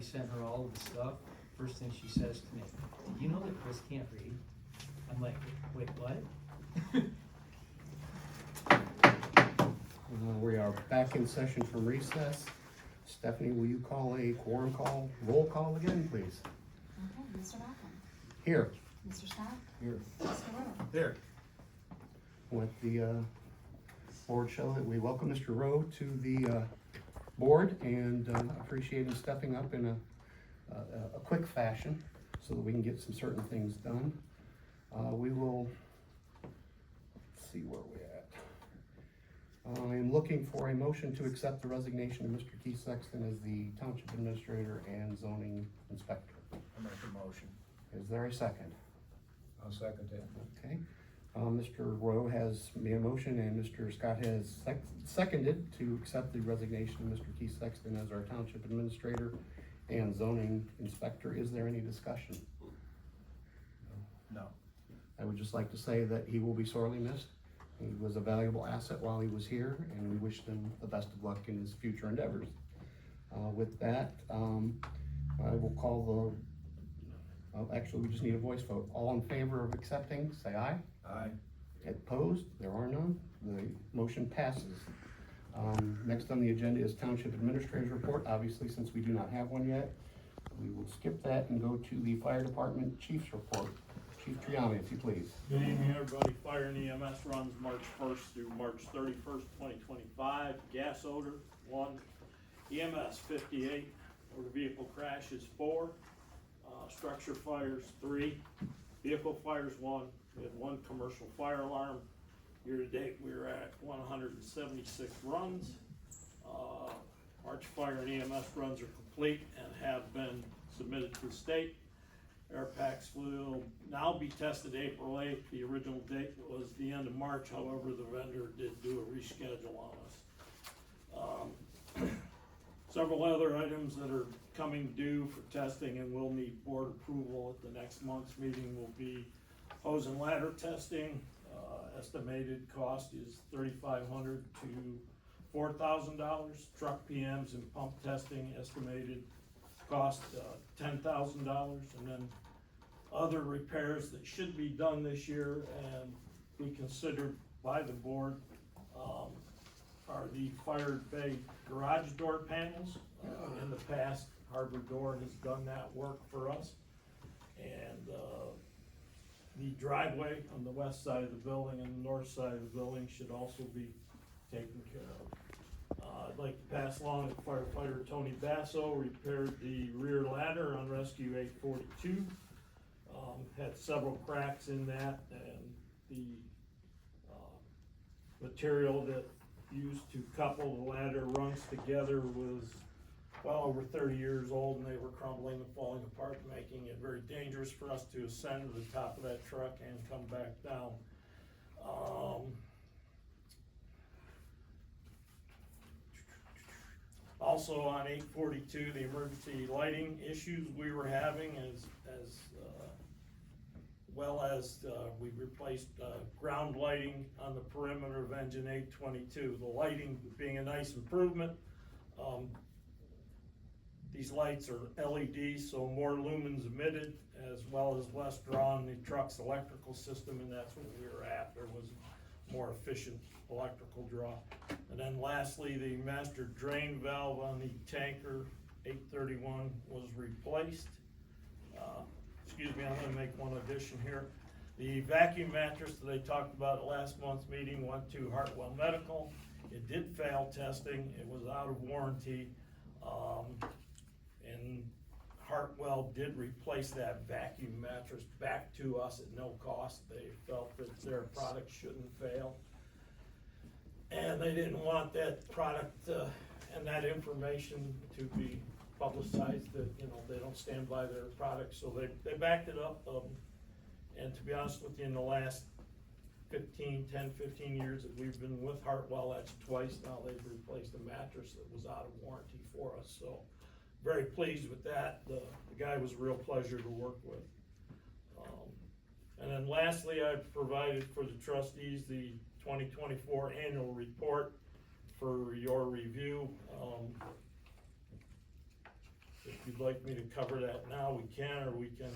sent her all of the stuff. First thing she says to me, "Do you know that Chris can't read?" I'm like, "Wait, what?" We are back in session from recess. Stephanie, will you call a quorum call, roll call again, please? Okay, Mr. Malcolm. Here. Mr. Scott. Here. Mr. Rowe. There. Let the board show that we welcome Mr. Rowe to the board and appreciate him stepping up in a quick fashion so that we can get some certain things done. We will see where we're at. I'm looking for a motion to accept the resignation of Mr. Keith Sexton as the Township Administrator and Zoning Inspector. I make a motion. Is there a second? I'll second that. Okay. Mr. Rowe has made a motion and Mr. Scott has seconded to accept the resignation of Mr. Keith Sexton as our Township Administrator and Zoning Inspector. Is there any discussion? No. I would just like to say that he will be sorely missed. He was a valuable asset while he was here, and we wish him the best of luck in his future endeavors. With that, I will call actually, we just need a voice vote. All in favor of accepting, say aye. Aye. Opposed? There are none. The motion passes. Next on the agenda is Township Administrator's Report. Obviously, since we do not have one yet, we will skip that and go to the Fire Department Chief's Report. Chief Triani, if you please. Good evening, everybody. Fire and EMS runs March 1st through March 31st, 2025. Gas odor, 1. EMS, 58. Motor vehicle crashes, 4. Structure fires, 3. Vehicle fires, 1. We had 1 commercial fire alarm. Year to date, we are at 176 runs. March fire and EMS runs are complete and have been submitted to the state. Air packs will now be tested April 8th. The original date was the end of March. However, the vendor did do a reschedule on us. Several other items that are coming due for testing and will need board approval at the next month's meeting will be hose and ladder testing. Estimated cost is $3,500 to $4,000. Truck PMs and pump testing estimated cost $10,000, and then other repairs that should be done this year and be considered by the board are the fire bay garage door panels. In the past, Harbor Door has done that work for us, and the driveway on the west side of the building and the north side of the building should also be taken care of. I'd like to pass along that firefighter Tony Basso repaired the rear ladder on Rescue 842. Had several cracks in that, and the material that used to couple the ladder rungs together was well over 30 years old, and they were crumbling and falling apart, making it very dangerous for us to ascend to the top of that truck and come back down. Also on 842, the emergency lighting issues we were having as well as we replaced ground lighting on the perimeter of engine 822. The lighting being a nice improvement. These lights are LEDs, so more lumens emitted as well as less draw on the truck's electrical system, and that's what we were after, was more efficient electrical draw. And then lastly, the master drain valve on the tanker 831 was replaced. Excuse me, I'm gonna make one addition here. The vacuum mattress that I talked about at last month's meeting went to Hartwell Medical. It did fail testing, it was out of warranty. And Hartwell did replace that vacuum mattress back to us at no cost. They felt that their product shouldn't fail. And they didn't want that product and that information to be publicized, that, you know, they don't stand by their product, so they backed it up. And to be honest with you, in the last 10, 15 years that we've been with Hartwell, that's twice now they've replaced a mattress that was out of warranty for us. So very pleased with that. The guy was a real pleasure to work with. And then lastly, I've provided for the trustees the 2024 annual report for your review. If you'd like me to cover that now, we can, or we can,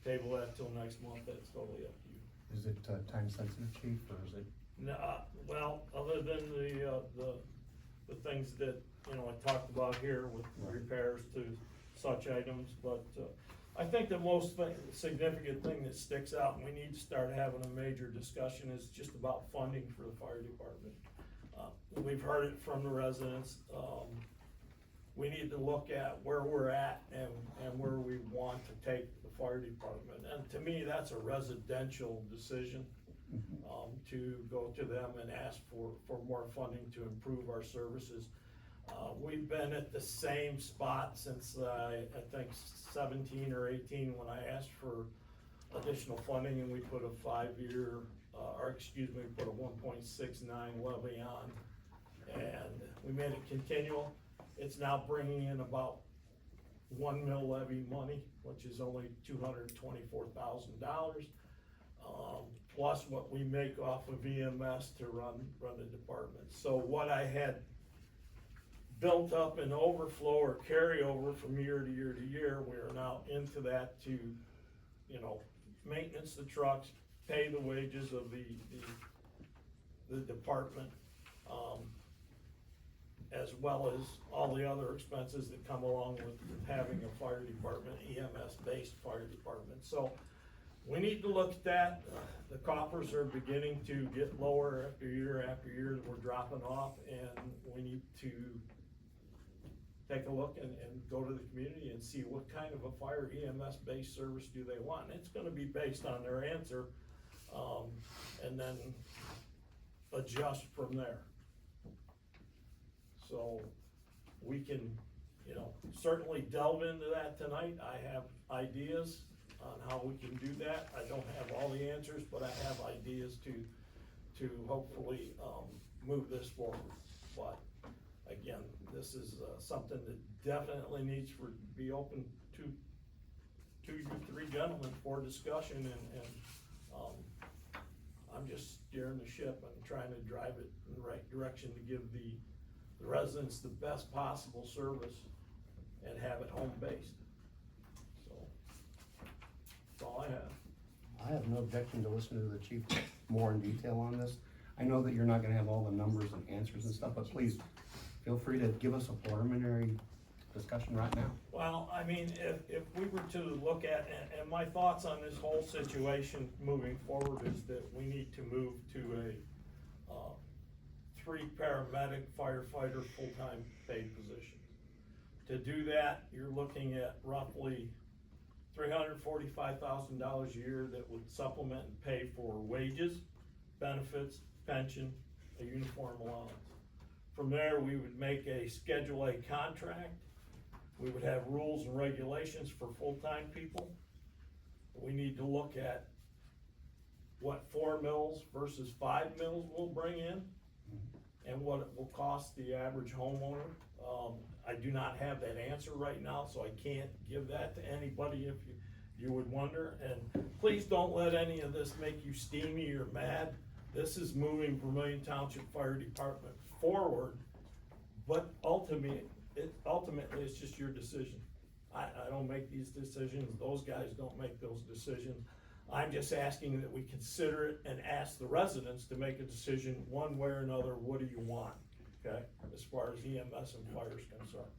table that till next month, that's totally up to you. Is it time sensitive, chief, or is it? No, well, other than the things that, you know, I talked about here with Right. repairs to such items, but, I think the most significant thing that sticks out, and we need to start having a major discussion, is just about funding for the fire department. We've heard it from the residents, we need to look at where we're at and where we want to take the fire department. And to me, that's a residential decision, to go to them and ask for more funding to improve our services. We've been at the same spot since, I think 17 or 18, when I asked for additional funding, and we put a 5-year, we put a 1.69 levy on, and we made it continual. It's now bringing in about 1 mil levy money, which is only $224,000, plus what we make off of EMS to run the department. So what I had built up in overflow or carryover from year to year to year, we are now into that to, you know, maintenance the trucks, pay the wages of the department, as well as all the other expenses that come along with having a fire department, EMS-based fire department. So we need to look at that. The coffers are beginning to get lower after year, we're dropping off, and we need to take a look and go to the community and see what kind of a fire EMS-based service do they want. And it's gonna be based on their answer, and then adjust from there. So we can, you know, certainly delve into that tonight. I have ideas on how we can do that. I don't have all the answers, but I have ideas to hopefully, move this forward. But again, this is, something that definitely needs to be open to you three gentlemen for discussion, and I'm just steering the ship and trying to drive it in the right direction to give the residents the best possible service and have it home-based. So, that's all I have. I have no objection to listening to the chief more in detail on this. I know that you're not gonna have all the numbers and answers and stuff, but please feel free to give us a preliminary discussion right now. Well, I mean, if we were to look at, and my thoughts on this whole situation moving forward is that we need to move to a 3 paramedic firefighter full-time paid positions. To do that, you're looking at roughly $345,000 a year that would supplement and pay for wages, benefits, pension, a uniform allowance. From there, we would make a Schedule A contract. We would have rules and regulations for full-time people. We need to look at what 4 mills versus 5 mills we'll bring in, and what it will cost the average homeowner. I do not have that answer right now, so I can't give that to anybody if you would wonder. And please don't let any of this make you steamy or mad. This is moving Vermilion Township Fire Department forward, but ultimately it's just your decision. I don't make these decisions, those guys don't make those decisions. I'm just asking that we consider it and ask the residents to make a decision one way or another. What do you want, okay, as far as EMS and fire is concerned?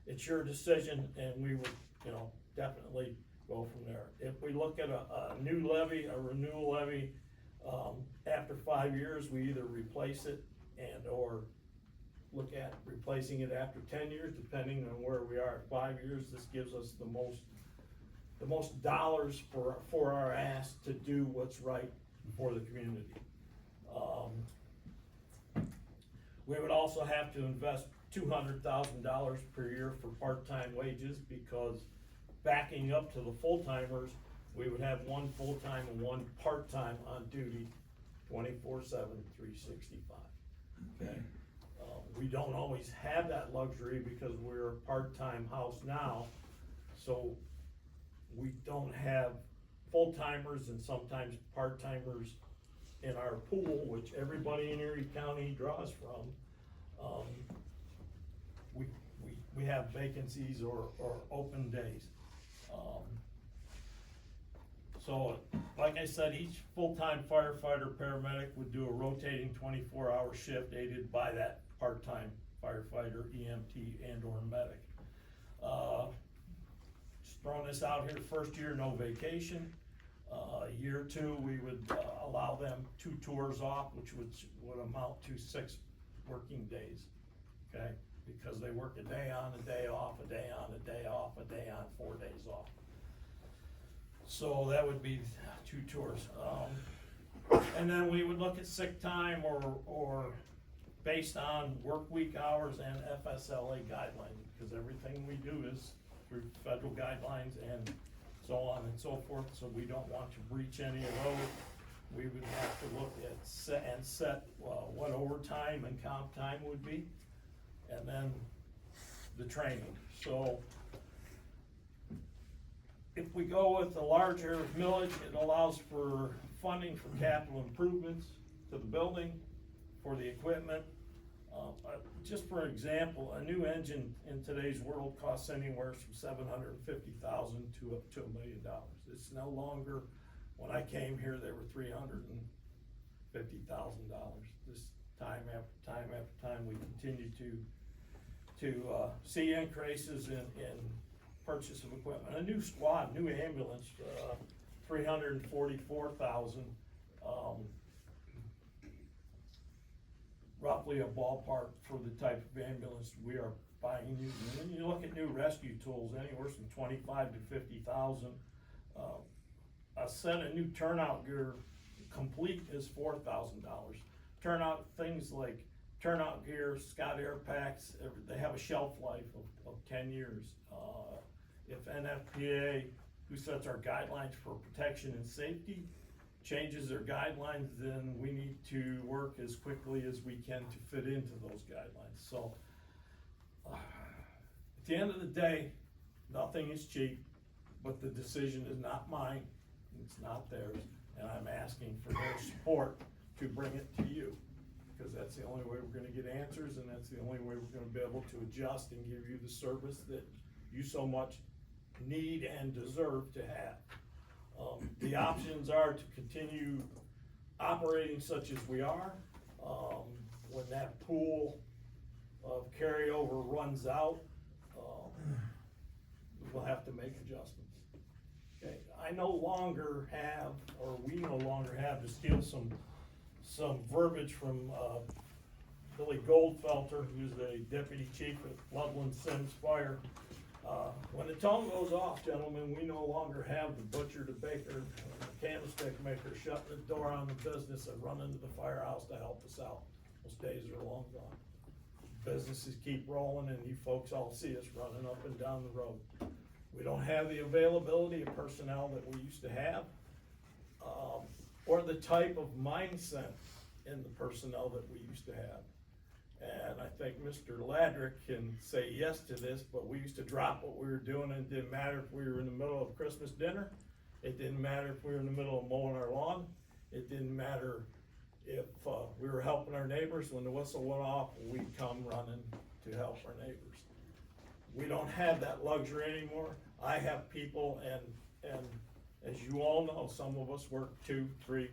It's your decision, and we would, you know, definitely go from there. If we look at a new levy, a renewal levy, after 5 years, we either replace it and or look at replacing it after 10 years, depending on where we are at 5 years. This gives us the most dollars for our ask to do what's right for the community. We would also have to invest $200,000 per year for part-time wages, because backing up to the full-timers, we would have 1 full-time and 1 part-time on duty, 24/7, 365, okay? We don't always have that luxury because we're a part-time house now, so we don't have full-timers and sometimes part-timers in our pool, which everybody in Erie County draws from. We we have vacancies or open days. So, like I said, each full-time firefighter, paramedic would do a rotating 24-hour shift aided by that part-time firefighter, EMT, and or medic. Just throwing this out here, first year, no vacation. Year two, we would allow them 2 tours off, which would amount to 6 working days, okay? Because they work a day on, a day off, a day on, a day off, a day on, 4 days off. So that would be 2 tours. And then we would look at sick time or based on work week hours and FSLA guidelines, because everything we do is through federal guidelines and so on and so forth, so we don't want to breach any of those. We would have to look at set what overtime and comp time would be, and then the training. So if we go with the larger millage, it allows for funding for capital improvements to the building, for the equipment. Just for example, a new engine in today's world costs anywhere from $750,000 to up to $1 million. It's no longer, when I came here, they were $350,000. This time after time after time, we continue to see increases in purchase of equipment. A new squad, new ambulance, $344,000. Roughly a ballpark for the type of ambulance we are buying new. And then you look at new rescue tools, anywhere from $25,000 to $50,000. A set of new turnout gear complete is $4,000. Turnout things like turnout gear, Scott Air Packs, they have a shelf life of 10 years. If NFPA, who sets our guidelines for protection and safety, changes their guidelines, then we need to work as quickly as we can to fit into those guidelines. So, at the end of the day, nothing is cheap, but the decision is not mine, it's not theirs, and I'm asking for their support to bring it to you, because that's the only way we're gonna get answers, and that's the only way we're gonna be able to adjust and give you the service that you so much need and deserve to have. The options are to continue operating such as we are. When that pool of carryover runs out, we'll have to make adjustments. Okay, I no longer have, or we no longer have, to steal some verbiage from Billy Goldfelter, who's the deputy chief at Loveland Sims Fire. When the tone goes off, gentlemen, we no longer have the butcher, the baker, the candlestick maker shutting the door on the business and running to the firehouse to help us out. Those days are long gone. Businesses keep rolling and you folks all see us running up and down the road. We don't have the availability of personnel that we used to have, or the type of mindset in the personnel that we used to have. And I think Mr. Ladrick can say yes to this, but we used to drop what we were doing, and it didn't matter if we were in the middle of Christmas dinner. It didn't matter if we were in the middle of mowing our lawn. It didn't matter if we were helping our neighbors. When the whistle went off, we'd come running to help our neighbors. We don't have that luxury anymore. I have people, and as you all know, some of us work 2, 3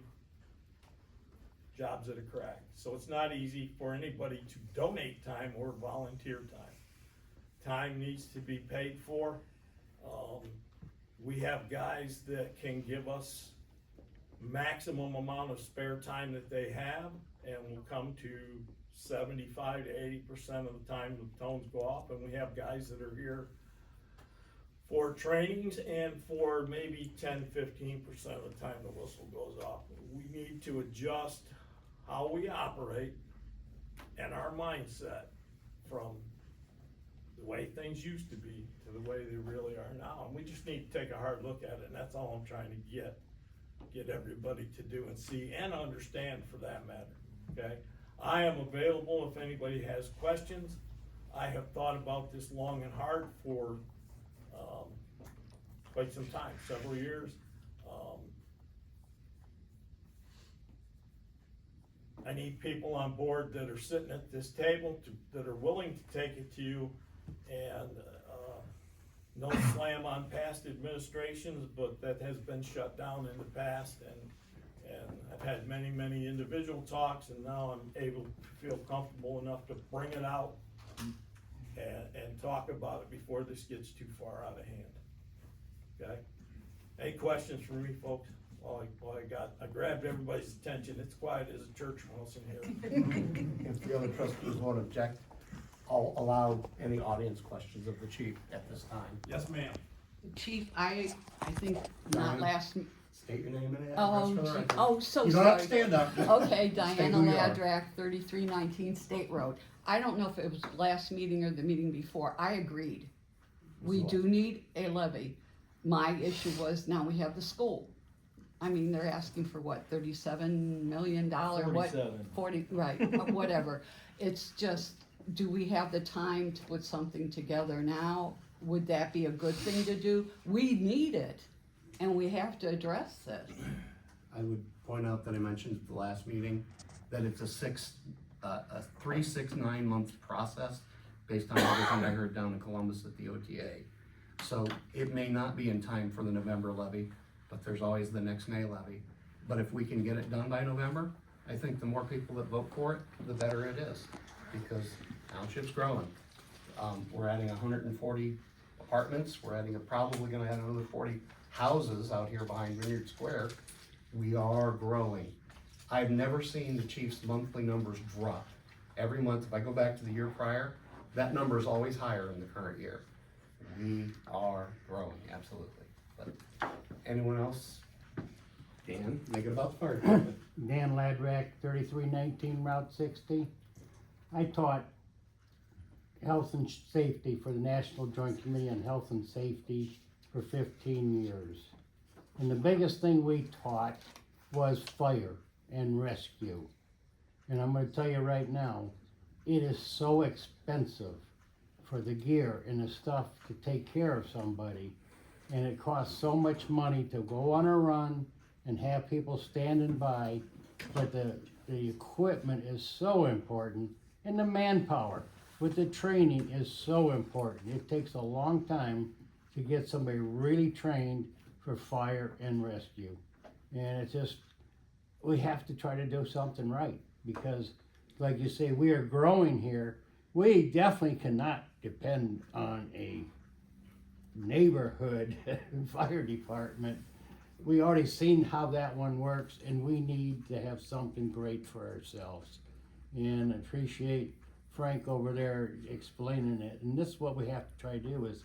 jobs at a crack. So it's not easy for anybody to donate time or volunteer time. Time needs to be paid for. We have guys that can give us maximum amount of spare time that they have, and will come to 75 to 80% of the time the tones go off, and we have guys that are here for trainings and for maybe 10, 15% of the time the whistle goes off. We need to adjust how we operate and our mindset from the way things used to be to the way they really are now. And we just need to take a hard look at it, and that's all I'm trying to get everybody to do and see and understand, for that matter, okay? I am available if anybody has questions. I have thought about this long and hard for quite some time, several years. I need people on board that are sitting at this table that are willing to take it to you And, no slam on past administrations, but that has been shut down in the past, and I've had many, many individual talks, and now I'm able to feel comfortable enough to bring it out and talk about it before this gets too far out of hand. Okay? Any questions for me, folks? I grabbed everybody's attention. It's quiet as a church mouse in here. If the other trustees won't object, I'll allow any audience questions of the chief at this time. Yes, ma'am. Chief, I think not Diane? last, State your name and address oh, for the record. so You don't have to sorry. stand up. Okay, State Diana who you are. Ladrak, 3319 State Road. I don't know if it was last meeting or the meeting before. I agreed. We So- do need a levy. My issue was now we have the school. I mean, they're asking for what, $37 million? What? 40, right, whatever. It's just, do we have the time to put something together now? Would that be a good thing to do? We need it, and we have to address it. I would point out that I mentioned at the last meeting that it's a 3, 6, 9 month process based on everything I heard down in Columbus at the OTA. So it may not be in time for the November levy, but there's always the next May levy. But if we can get it done by November, I think the more people that vote for it, the better it is, because township's growing. We're adding 140 apartments, we're probably gonna add another 40 houses out here behind Vineyard Square. We are growing. I've never seen the chief's monthly numbers drop. Every month, if I go back to the year prior, that number is always higher in the current year. We are growing, absolutely. But anyone else? Dan, make it about the fire department. Dan Ladrak, 3319 Route 60. I taught health and safety for the National Joint Committee on Health and Safety for 15 years. And the biggest thing we taught was fire and rescue. And I'm gonna tell you right now, it is so expensive for the gear and the stuff to take care of somebody. And it costs so much money to go on a run and have people standing by, but the equipment is so important, and the manpower with the training is so important. It takes a long time to get somebody really trained for fire and rescue. And it's just, we have to try to do something right, because like you say, we are growing here. We definitely cannot depend on a neighborhood fire department. We already seen how that one works, and we need to have something great for ourselves. And appreciate Frank over there explaining it. And this is what we have to try to do, is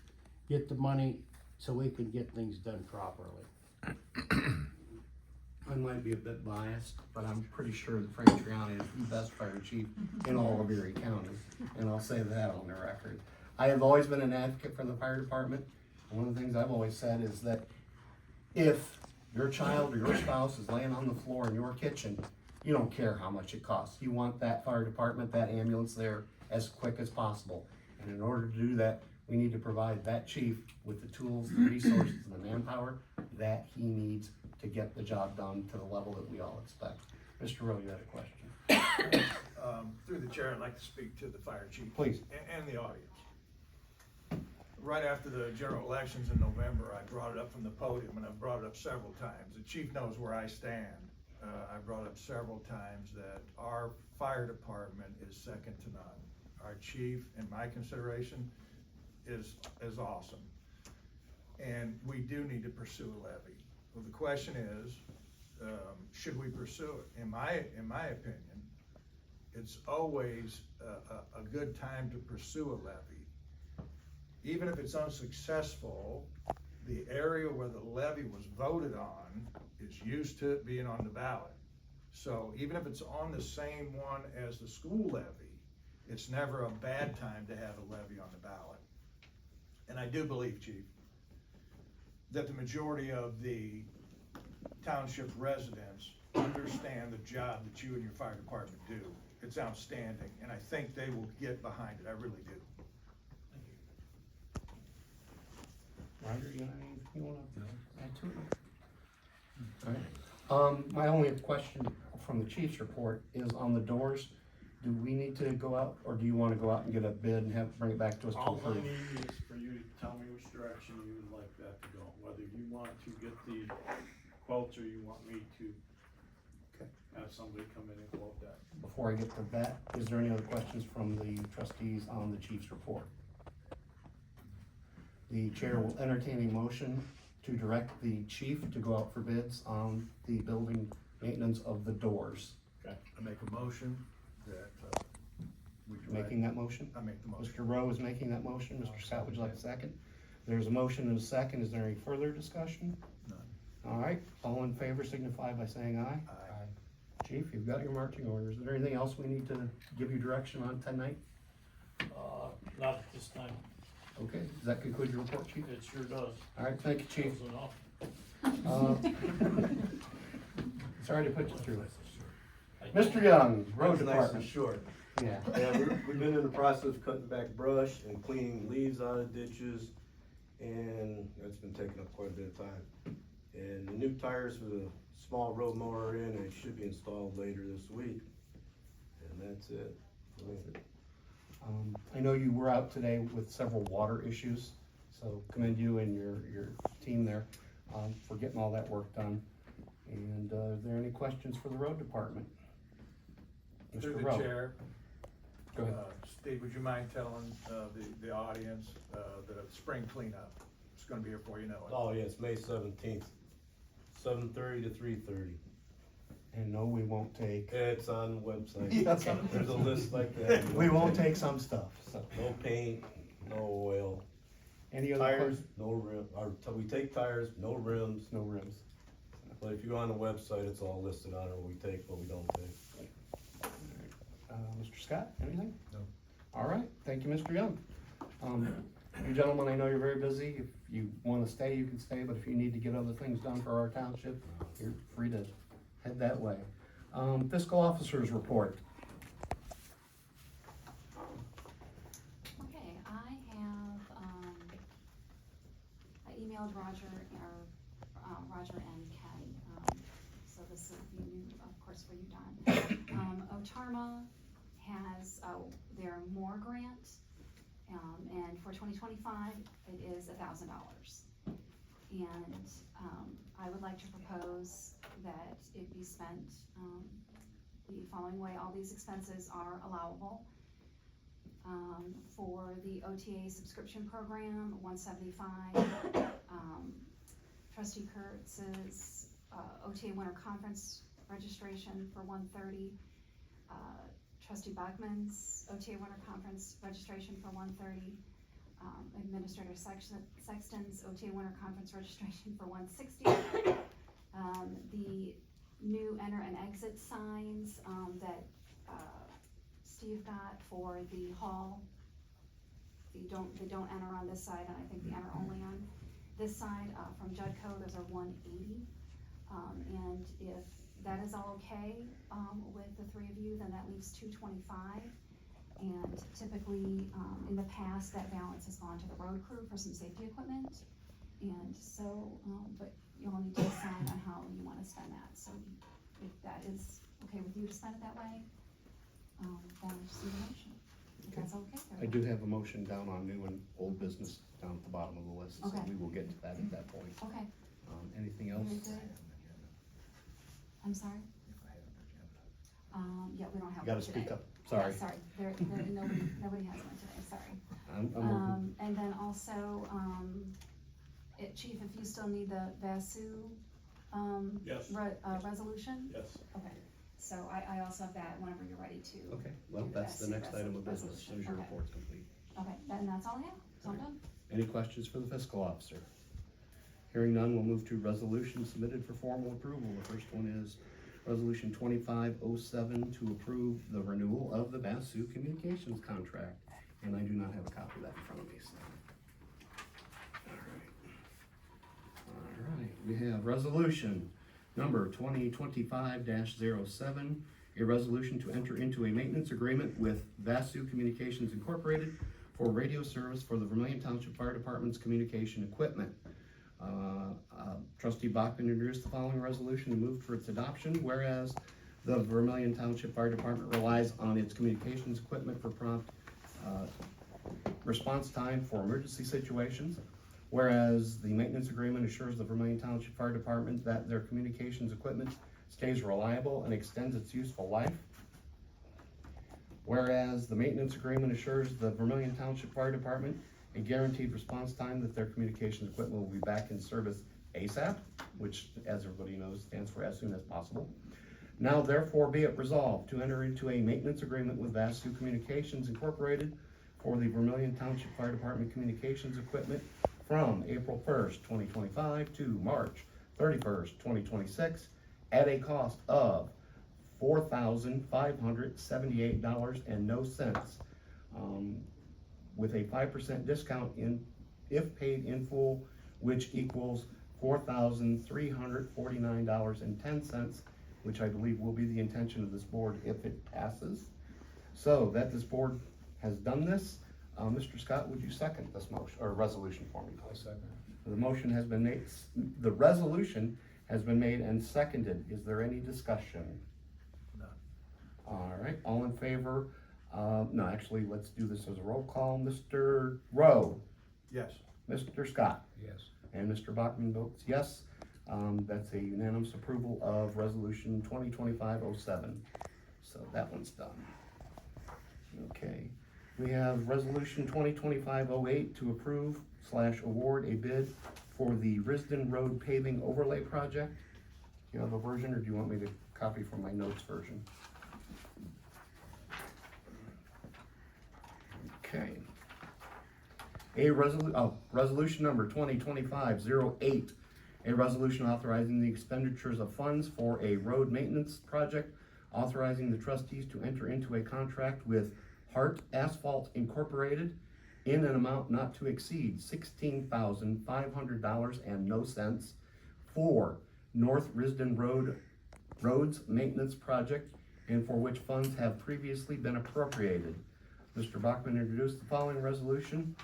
get the money so we can get things done properly. I might be a bit biased, but I'm pretty sure that Frank Triani is the best fire chief in all of Erie County, and I'll say that on the record. I have always been an advocate for the fire department. One of the things I've always said is that if your child or your spouse is laying on the floor in your kitchen, you don't care how much it costs. You want that fire department, that ambulance there as quick as possible. And in order to do that, we need to provide that chief with the tools, the resources, and the manpower that he needs to get the job done to the level that we all expect. Mr. Rowe, you had a question? Through the chair, I'd like to speak to the fire chief. Please. And the audience. Right after the general elections in November, I brought it up from the podium, and I've brought it up several times. The chief knows where I stand. I brought up several times that our fire department is second to none. Our chief, in my consideration, is awesome. And we do need to pursue a levy. Well, the question is, should we pursue it? In my opinion, it's always a good time to pursue a levy. Even if it's unsuccessful, the area where the levy was voted on is used to it being on the ballot. So even if it's on the same one as the school levy, it's never a bad time to have a levy on the ballot. And I do believe, Chief, that the majority of the township residents understand the job that you and your fire department do. It's outstanding, and I think they will get behind it. I really do. Ryder, you got anything you wanna add to it? All right. My only question from the chief's report is on the doors. do we need to go out, or do you wanna go out and get a bid and bring it back to us to All I approve? need is for you to tell me which direction you would like that to go, whether you want to get the quotes or you want me to Okay. have somebody come in and quote that. Before I get to that, is there any other questions from the trustees on the chief's report? The chair will entertain a motion to direct the chief to go out for bids on the building maintenance of the doors. I make a motion that, we direct. Making that motion? I make the motion. Mr. Rowe is making that motion. Mr. Scott, would you like a second? There's a motion and a second. Is there any further discussion? None. All right, all in favor signify by saying aye. Aye. Chief, you've got your marching orders. Is there anything else we need to give you direction on tonight? Not at this time, Okay, does that conclude your report, Chief? it sure does. All right, thank you, Chief. Close enough. Sorry to put you through it. Mr. Young, Road That's nice and Department. short. Yeah, Yeah, we've been in the process of cutting back brush and cleaning leaves out of ditches, and that's been taking up quite a bit of time. And the new tires for the small road mower are in, and it should be installed later this week. And that's it. I know you were out today with several water issues, so commend you and your team there, for getting all that work done. And, are there any questions for the Road Department? Through Mr. the Rowe, chair, go ahead. Steve, would you mind telling, the audience, the spring cleanup? It's gonna be here before you know it. Oh, yeah, it's May 17th, 7:30 to 3:30. And no, we won't take, It's on the website. Yes. There's a list like that. we won't take some stuff, so. No paint, no oil, Any other tires, questions? no rim, we take tires, no rims. No rims. But if you go on the website, it's all listed on it, what we take, what we don't take. Mr. Scott, anything? No. All right, thank you, Mr. Young. You gentlemen, I know you're very busy. If you wanna stay, you can stay, but if you need to get other things done for our township, you're free to head that way. Fiscal officers report. Okay, I have, I emailed Roger, Roger and Kenny, so this will be new, of course, for you, Don. Otarma has, their MORE grant, and for 2025, it is $1,000. And, I would like to propose that it be spent, the following way. All these expenses are allowable. For the OTA subscription program, $175. Trustee Kurtz's, OTA Winter Conference registration for $130. Trustee Bachman's OTA Winter Conference registration for $130. Administrator Sexton's OTA Winter Conference registration for $160. The new enter and exit signs, that, Steve got for the hall. They don't enter on this side, and I think they enter only on this side, from Judco, those are $180. And if that is all okay, with the three of you, then that leaves $225. And typically, in the past, that balance has gone to the road crew for some safety equipment. And so, but you'll need to decide on how you wanna spend that. So if that is okay with you to spend it that way, then I'll just need a motion. If that's okay. I do have a motion down on new and old business down at the bottom of the list, so Okay. we will get to that at that point. Okay, Anything else? very good. I'm sorry? Yeah, we don't have You gotta one today. speak up, sorry. Yeah, sorry, nobody has one today, sorry. I'm looking. And then also, Chief, if you still need the VASU, Yes. resolution? Yes. Okay, so I also have that whenever you're ready to. Okay, well, do that's the VASU next item of business, as soon as your Okay. report's complete. Okay, then that's all I have, so I'm done. Any questions for the fiscal officer? Hearing none, we'll move to resolutions submitted for formal approval. The first one is Resolution 2507 to approve the renewal of the Basu Communications contract. And I do not have a copy of that in front of me, so. All right, we have resolution number 2025-07, a resolution to enter into a maintenance agreement with Basu Communications Incorporated for radio service for the Vermilion Township Fire Department's communication equipment. Trustee Bachman introduced the following resolution and moved for its adoption, whereas the Vermilion Township Fire Department relies on its communications equipment for prompt response time for emergency situations. Whereas the maintenance agreement assures the Vermilion Township Fire Department that their communications equipment stays reliable and extends its useful life. Whereas the maintenance agreement assures the Vermilion Township Fire Department a guaranteed response time that their communications equipment will be back in service ASAP, which, as everybody knows, stands for as soon as possible. Now therefore be it resolved to enter into a maintenance agreement with Vastu Communications Incorporated for the Vermilion Township Fire Department communications equipment from April 1st, 2025 to March 31st, 2026 at a cost of $4,578.00, with a 5% discount if paid in full, which equals $4,349.10, which I believe will be the intention of this board if it passes. So that this board has done this, Mr. Scott, would you second this motion or resolution for me? I'll second. The motion has been made, the resolution has been made and seconded. Is there any discussion? None. All right, all in favor? No, actually, let's do this as a roll call. Mr. Rowe, Yes. Mr. Scott, Yes. and Mr. Bachman votes yes. That's a unanimous approval of resolution 2025-07. So that one's done. Okay, we have resolution 2025-08 to approve/award a bid for the Risden Road paving overlay project. Do you have a version, or do you want me to copy from my notes version? Okay. Resolution number 2025-08, a resolution authorizing the expenditures of funds for a road maintenance project, authorizing the trustees to enter into a contract with Hart Asphalt Incorporated in an amount not to exceed $16,500.00 for North Risden Roads Maintenance Project, and for which funds have previously been appropriated. Mr. Bachman introduced the following resolution.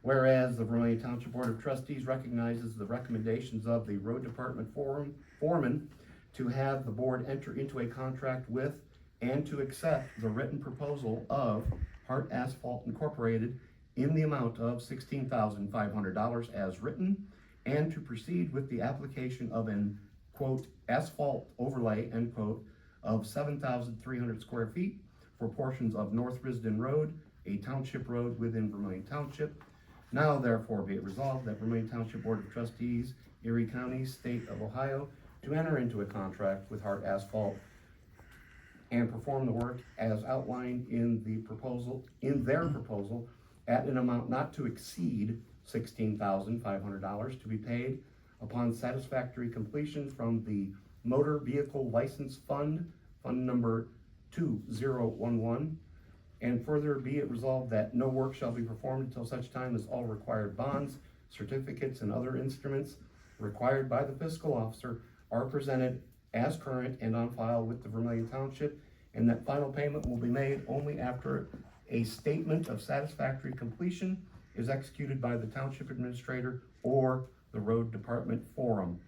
Whereas the Vermilion Township Board of Trustees recognizes the recommendations of the Road Department foreman to have the board enter into a contract with and to accept the written proposal of Hart Asphalt Incorporated in the amount of $16,500 as written, and to proceed with the application of an, quote, asphalt overlay, end quote, of 7,300 square feet for portions of North Risden Road, a township road within Vermilion Township. Now therefore be it resolved that Vermilion Township Board of Trustees, Erie County, State of Ohio, to enter into a contract with Hart Asphalt and perform the work as outlined in their proposal at an amount not to exceed $16,500 to be paid upon satisfactory completion from the Motor Vehicle License Fund, Fund number 2011. And further be it resolved that no work shall be performed until such time as all required bonds, certificates, and other instruments required by the fiscal officer are presented as current and on file with the Vermilion Township, and that final payment will be made only after a statement of satisfactory completion is executed by the Township Administrator or the Road Department Forum.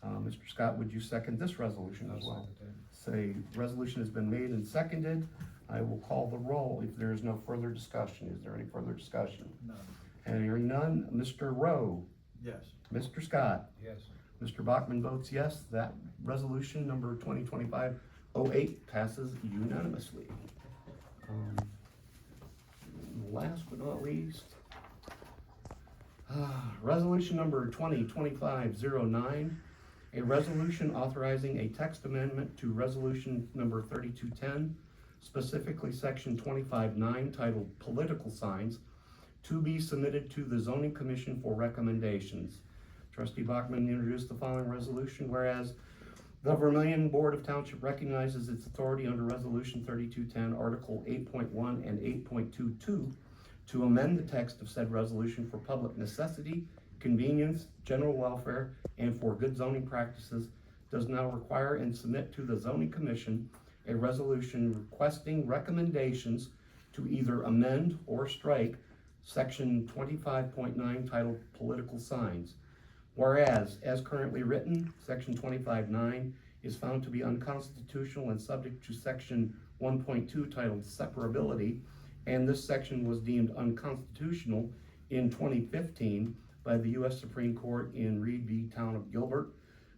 Mr. Scott, would you second this resolution as well? Say, resolution has been made and seconded. I will call the roll if there is no further discussion. Is there any further discussion? None. And hearing none, Mr. Rowe, Yes. Mr. Scott, Yes. Mr. Bachman votes yes. That resolution number 2025-08 passes unanimously. Last but not least, resolution number 2025-09, a resolution authorizing a text amendment to resolution number 3210, specifically section 25.9 titled Political Signs, to be submitted to the Zoning Commission for recommendations. Trustee Bachman introduced the following resolution. Whereas the Vermilion Board of Township recognizes its authority under Resolution 3210, Article 8.1 and 8.22 to amend the text of said resolution for public necessity, convenience, general welfare, and for good zoning practices, does now require and submit to the Zoning Commission a resolution requesting recommendations to either amend or strike Section 25.9 titled Political Signs. Whereas, as currently written, section 25.9 is found to be unconstitutional and subject to section 1.2 titled separability, and this section was deemed unconstitutional in 2015 by the U.S. Supreme Court in Reed v. Town of Gilbert.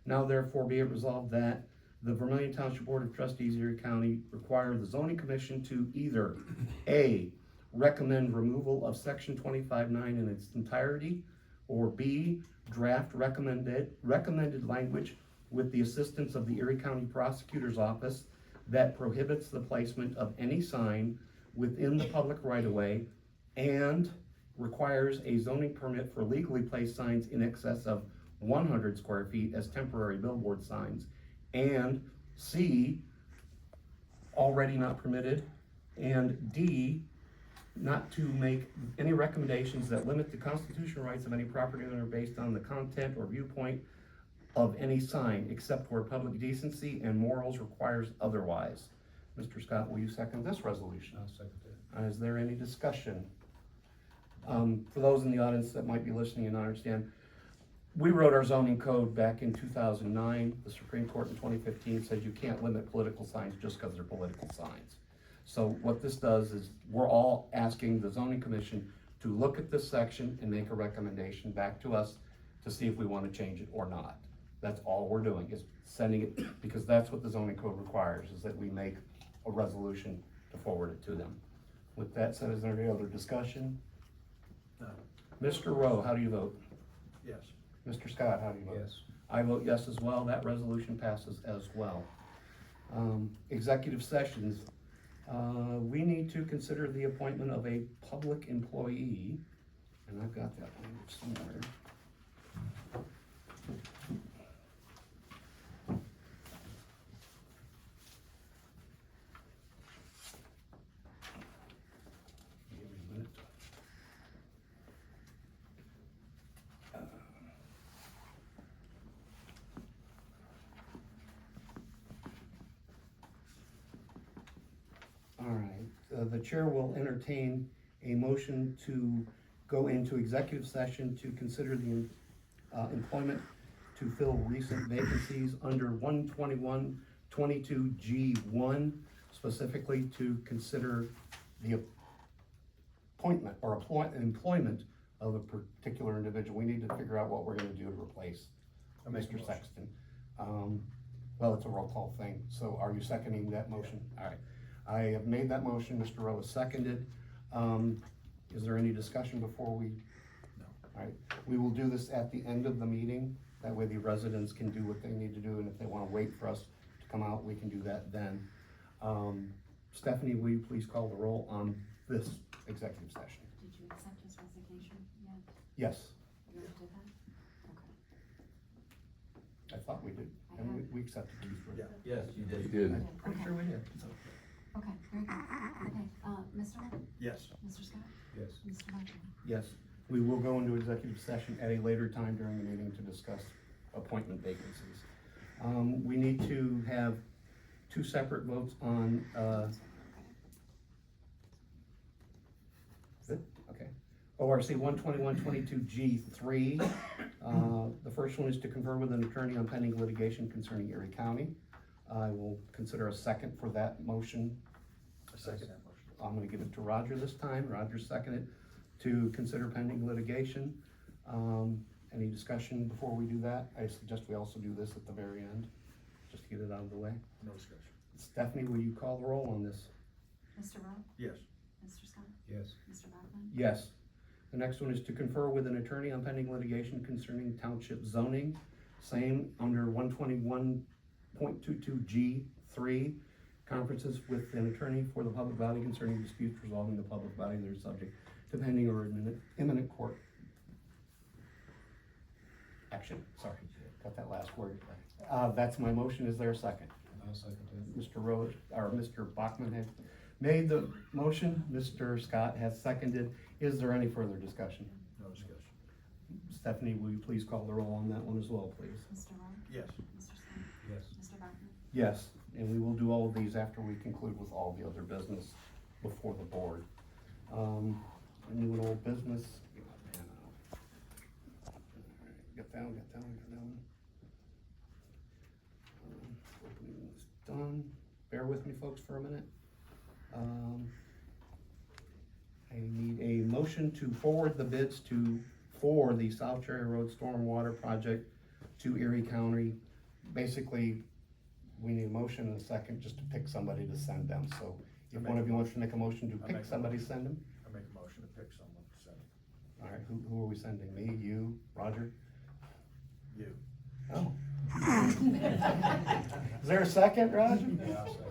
Now therefore be it resolved that the Vermilion Township Board of Trustees, Erie County, require the zoning commission to either A, recommend removal of section 25.9 in its entirety, or B, draft recommended language with the assistance of the Erie County Prosecutor's Office that prohibits the placement of any sign within the public right-of-way and requires a zoning permit for legally placed signs in excess of 100 square feet as temporary billboard signs, and C, already not permitted, and D, not to make any recommendations that limit the constitutional rights of any property owner based on the content or viewpoint of any sign, except where public decency and morals requires otherwise. Mr. Scott, will you second this resolution? I'll second that. Is there any discussion? For those in the audience that might be listening and not understand, we wrote our zoning code back in 2009. The Supreme Court in 2015 said you can't limit political signs just because they're political signs. So what this does is we're all asking the zoning commission to look at this section and make a recommendation back to us to see if we want to change it or not. That's all we're doing, is sending it, because that's what the zoning code requires, is that we make a resolution to forward it to them. With that said, is there any other discussion? No. Mr. Rowe, how do you vote? Yes. Mr. Scott, how do you vote? Yes. I vote yes as well. That resolution passes as well. Executive sessions. We need to consider the appointment of a public employee, and I've got that language somewhere. Give me a minute. All right, the chair will entertain a motion to go into executive session to consider the employment to fill recent vacancies under 121-22G1, specifically to consider the appointment or employment of a particular individual. We need to figure out what we're gonna do to replace I'll make a Mr. motion. Sexton. Well, it's a roll call thing, so are you seconding that motion? All right. I have made that motion, Mr. Rowe has seconded. Is there any discussion before we? No. All right, we will do this at the end of the meeting, that way the residents can do what they need to do, and if they wanna wait for us to come out, we can do that then. Stephanie, will you please call the roll on this executive session? Did you accept his resignation yet? Yes, You already did that? Okay. I thought we did, and we accepted these. Yeah. Yes, you did. I'm pretty sure we did. Okay, very good. Okay, Mr. Webb? Yes. Mr. Scott? Yes. Mr. Wagner? Yes, we will go into executive session at a later time during the meeting to discuss appointment vacancies. We need to have two separate votes on, good, okay. ORC 121-22G3. The first one is to confer with an attorney on pending litigation concerning Erie County. I will consider a second for that motion. I second that motion. I'm gonna give it to Roger this time. Roger seconded to consider pending litigation. Any discussion before we do that? I suggest we also do this at the very end, just to get it out of the way. No discussion. Stephanie, will you call the roll on this? Mr. Rowe? Yes. Mr. Scott? Yes. Mr. Bachman? Yes. The next one is to confer with an attorney on pending litigation concerning township zoning. Same under 121.22G3. Conferences with an attorney for the public body concerning disputes resolving the public body that are subject to pending or imminent court action. Sorry, got that last word. That's my motion. Is there a second? I'll second that. Mr. Rose, or Mr. Bachman has made the motion. Mr. Scott has seconded. Is there any further discussion? No discussion. Stephanie, will you please call the roll on that one as well, please? Mr. Rowe? Yes. Mr. Scott? Yes. Mr. Bachman? Yes, and we will do all of these after we conclude with all the other business before the board. New and old business. got that one, got that one, got that one. Opening is done. Bear with me, folks, for a minute. I need a motion to forward the bids for the South Cherry Road Stormwater Project to Erie County. Basically, we need a motion and a second just to pick somebody to send them, so if one of you wants to make a motion to pick somebody, send them. I make a motion to pick someone to send. All right, who are we sending? Me, you, Roger? You. Oh. Is there a second, Roger? Yeah, I'll second.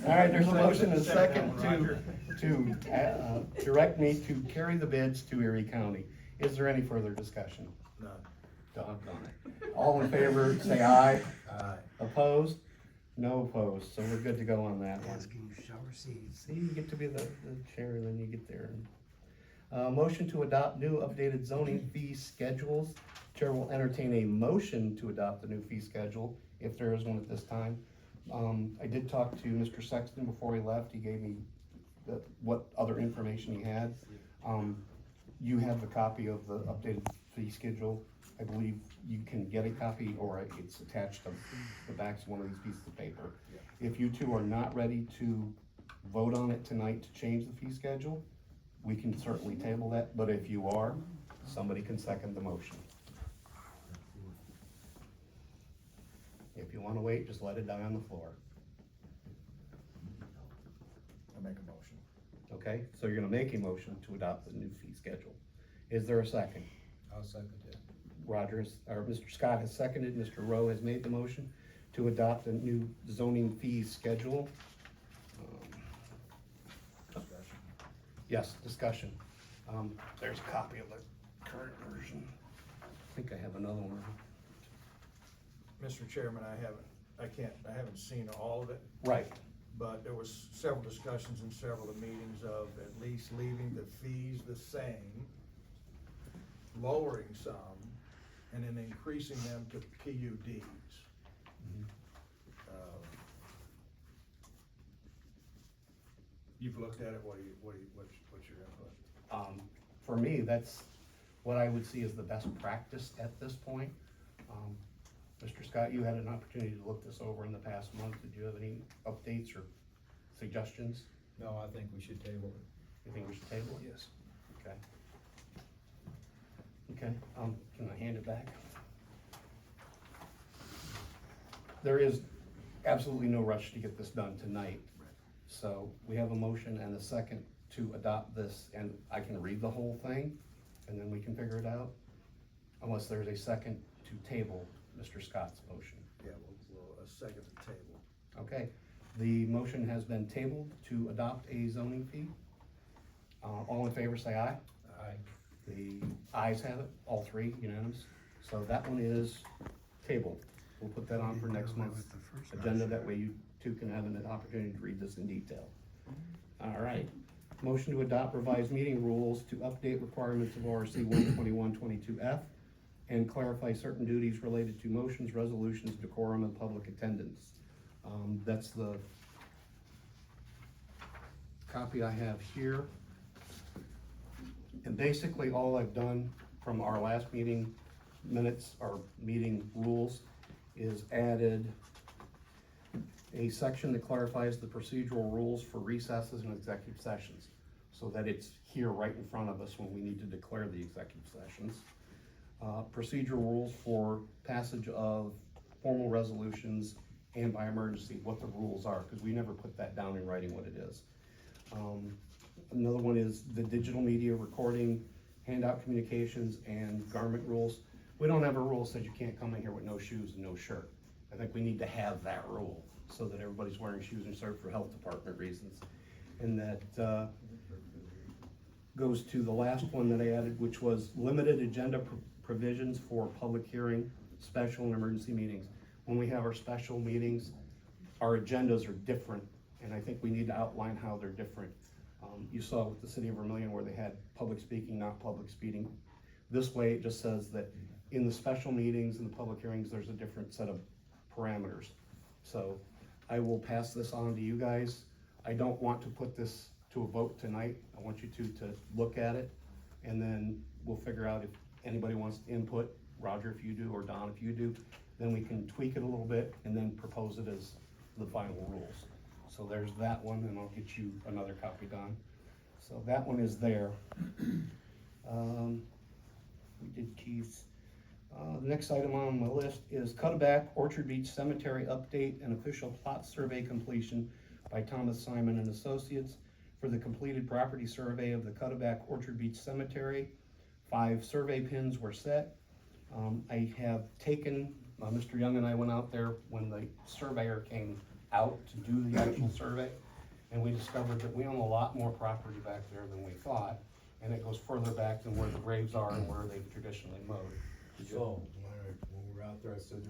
All right, there's a motion and a Second, second to direct me to carry the bids to Erie County. Is there any further discussion? None. Doggone it. All in favor, say aye. Aye. Opposed? No opposed, so we're good to go on that one. Asking you shall receive. See, you get to be the chair, then you get there. Motion to adopt new updated zoning fee schedules. Chair will entertain a motion to adopt the new fee schedule, if there is one at this time. I did talk to Mr. Sexton before he left. He gave me what other information he had. You have the copy of the updated fee schedule. I believe you can get a copy, or it's attached to the backs of one of these pieces of paper. Yeah. If you two are not ready to vote on it tonight to change the fee schedule, we can certainly table that, but if you are, somebody can second the motion. If you wanna wait, just let it die on the floor, I make a motion. okay? So you're gonna make a motion to adopt the new fee schedule. Is there a second? I'll second it. Mr. Scott has seconded, Mr. Rowe has made the motion to adopt a new zoning fee schedule. Discussion. Yes, discussion. There's a copy of the current version. I think I have another one. Mr. Chairman, I haven't seen all of it, Right, but there was several discussions in several of the meetings of at least leaving the fees the same, lowering some, and then increasing them to PUDs. You've looked at it, what's your input? for me, that's what I would see as the best practice at this point. Mr. Scott, you had an opportunity to look this over in the past month. Did you have any updates or suggestions? No, I think we should table it. You think we should table it? Yes. Okay. Okay, can I hand it back? There is absolutely no rush to get this done tonight. So we have a motion and a second to adopt this, and I can read the whole thing, and then we can figure it out. Unless there's a second to table Mr. Scott's motion. Yeah, we'll second the table. Okay, the motion has been tabled to adopt a zoning fee. All in favor, say aye. Aye. The ayes have it, all three unanimous. So that one is tabled. We'll put that on for next month's agenda. That way you two can have an opportunity to read this in detail. All right. Motion to adopt revised meeting rules to update requirements of ORC 121-22F and clarify certain duties related to motions, resolutions, decorum, and public attendance. That's the copy I have here. And basically all I've done from our last meeting minutes, or meeting rules, is added a section that clarifies the procedural rules for recesses and executive sessions, so that it's here right in front of us when we need to declare the executive sessions. Procedural rules for passage of formal resolutions and by emergency, what the rules are, because we never put that down in writing what it is. Another one is the digital media recording, handout communications, and garment rules. We don't have a rule that says you can't come in here with no shoes and no shirt. I think we need to have that rule so that everybody's wearing shoes and shirt for health department reasons. And that goes to the last one that I added, which was limited agenda provisions for public hearing, special and emergency meetings. When we have our special meetings, our agendas are different, and I think we need to outline how they're different. You saw with the city of Vermilion where they had public speaking, not public speaking. This way it just says that in the special meetings and the public hearings, there's a different set of parameters. So I will pass this on to you guys. I don't want to put this to a vote tonight. I want you two to look at it, and then we'll figure out if anybody wants to input Roger, if you do, or Don, if you do, then we can tweak it a little bit and then propose it as the final rules. So there's that one, and I'll get you another copy, Don. So that one is there. We did Keith's. The next item on my list is Cutaback Orchard Beach Cemetery Update and Official Plot Survey Completion by Thomas Simon and Associates for the completed property survey of the Cutaback Orchard Beach Cemetery. 5 survey pins were set. I have taken, Mr. Young and I went out there when the surveyor came out to do the actual survey, and we discovered that we own a lot more property back there than we thought, and it goes further back than where the graves are and where they've traditionally mowed. So, when we were out there, I said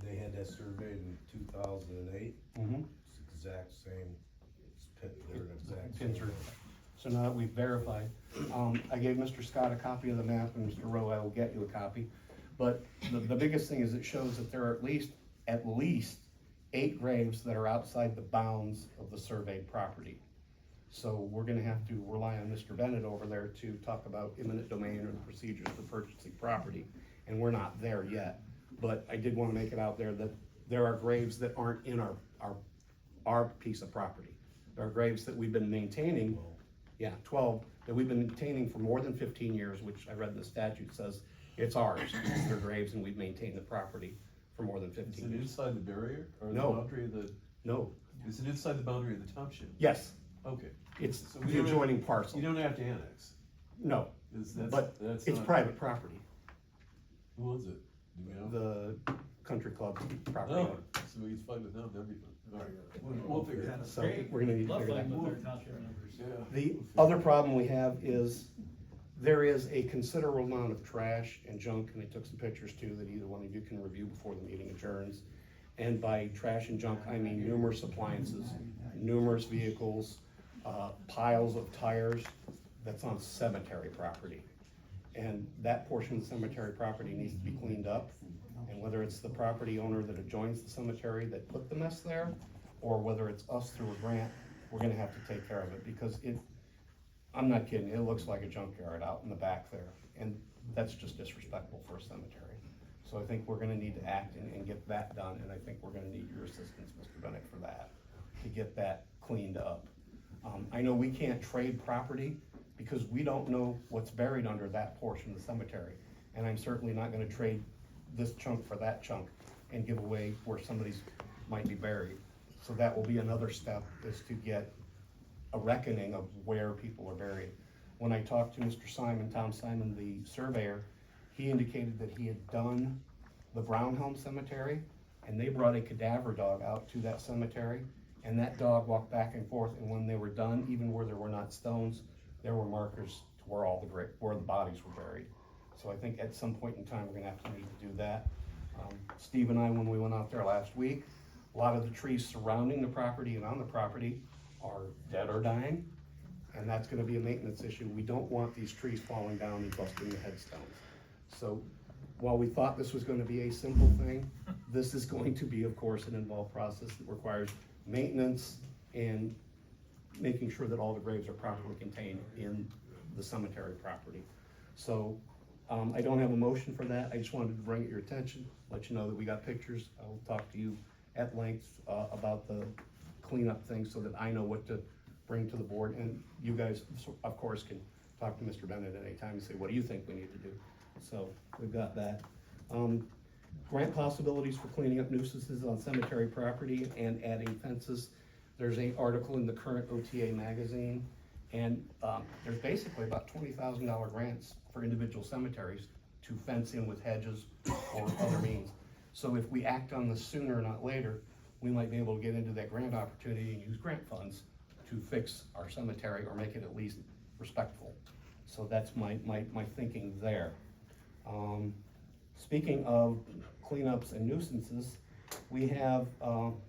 they had that surveyed in 2008. Mm-hmm. It's the exact same, they're an exact Pins same. are- So now that we've verified, I gave Mr. Scott a copy of the map, and Mr. Rowe, I will get you a copy. But the biggest thing is it shows that there are at least 8 graves that are outside the bounds of the surveyed property. So we're gonna have to rely on Mr. Bennett over there to talk about eminent domain or the procedures for purchasing property, and we're not there yet. But I did wanna make it out there that there are graves that aren't in our piece of property. There are graves that we've been maintaining, 12, that we've been maintaining for more than 15 years, which I read in the statute says it's ours, they're graves, and we've maintained the property for more than Is 15 it years. inside the barrier or the No. boundary of the, No, is it inside the boundary of the township? yes, Okay, it's So we the don't have- adjoining parcel. you don't have to annex, No, but that's it's not- private property, Who owns it? Do we know? the country club property. Oh, so we can fight with them, that'd be fun. All right, we'll figure it out. So we're gonna need to Love figure that fighting out. with our township members. Yeah. The other problem we have is there is a considerable amount of trash and junk, and I took some pictures too that either one of you can review before the meeting adjourns. And by trash and junk, I mean numerous appliances, numerous vehicles, piles of tires that's on cemetery property. And that portion of the cemetery property needs to be cleaned up. And whether it's the property owner that adjoins the cemetery that put the mess there, or whether it's us through a grant, we're gonna have to take care of it, because I'm not kidding, it looks like a junkyard out in the back there, and that's just disrespectful for a cemetery. So I think we're gonna need to act and get that done, and I think we're gonna need your assistance, Mr. Bennett, for that, to get that cleaned up. I know we can't trade property, because we don't know what's buried under that portion of the cemetery, and I'm certainly not gonna trade this chunk for that chunk and give away where somebody's might be buried. So that will be another step, is to get a reckoning of where people are buried. When I talked to Mr. Simon, Tom Simon, the surveyor, he indicated that he had done the Brownhelm Cemetery, and they brought a cadaver dog out to that cemetery, and that dog walked back and forth, and when they were done, even where there were not stones, there were markers to where where the bodies were buried. So I think at some point in time, we're gonna have to need to do that. Steve and I, when we went out there last week, a lot of the trees surrounding the property and on the property are dead or dying, and that's gonna be a maintenance issue. We don't want these trees falling down and busting the headstones. So while we thought this was gonna be a simple thing, this is going to be, of course, an involved process that requires maintenance and making sure that all the graves are properly contained in the cemetery property. So, I don't have a motion for that, I just wanted to bring it to your attention, let you know that we got pictures. I will talk to you at length, about the cleanup thing, so that I know what to bring to the board, and you guys, of course, can talk to Mr. Bennett at any time and say, what do you think we need to do? So, we've got that. Grant possibilities for cleaning up nuisances on cemetery property and adding fences. There's an article in the current OTA magazine, and there's basically about $20,000 grants for individual cemeteries to fence in with hedges or other means. So if we act on this sooner, not later, we might be able to get into that grant opportunity and use grant funds to fix our cemetery or make it at least respectful. So that's my thinking there. Speaking of cleanups and nuisances, we have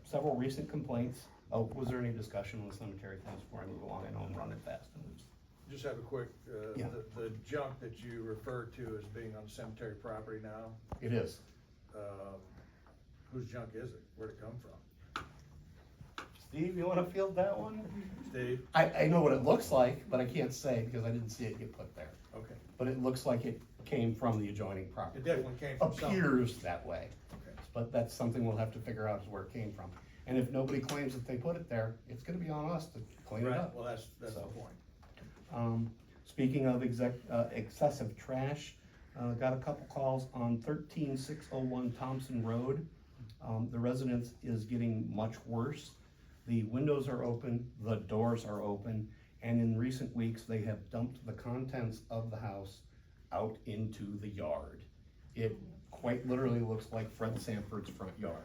several recent complaints. Oh, was there any discussion on the cemetery things before I move along? I know I'm running fast and loose. Just have a quick, Yeah. the junk that you referred to as being on cemetery property now, It is. whose junk is it? Where'd it come from? Steve, you wanna field that one? Steve? I know what it looks like, but I can't say because I didn't see it get put there. Okay. But it looks like it came from the adjoining property. It definitely came from somewhere. Appears that way. Okay. But that's something we'll have to figure out is where it came from. And if nobody claims that they put it there, it's gonna be on us to clean it Right, up. well, that's the So. point. Speaking of excessive trash, got a couple calls on 13601 Thompson Road. The residence is getting much worse. The windows are open, the doors are open, and in recent weeks, they have dumped the contents of the house out into the yard. It quite literally looks like Fred Sanford's front yard.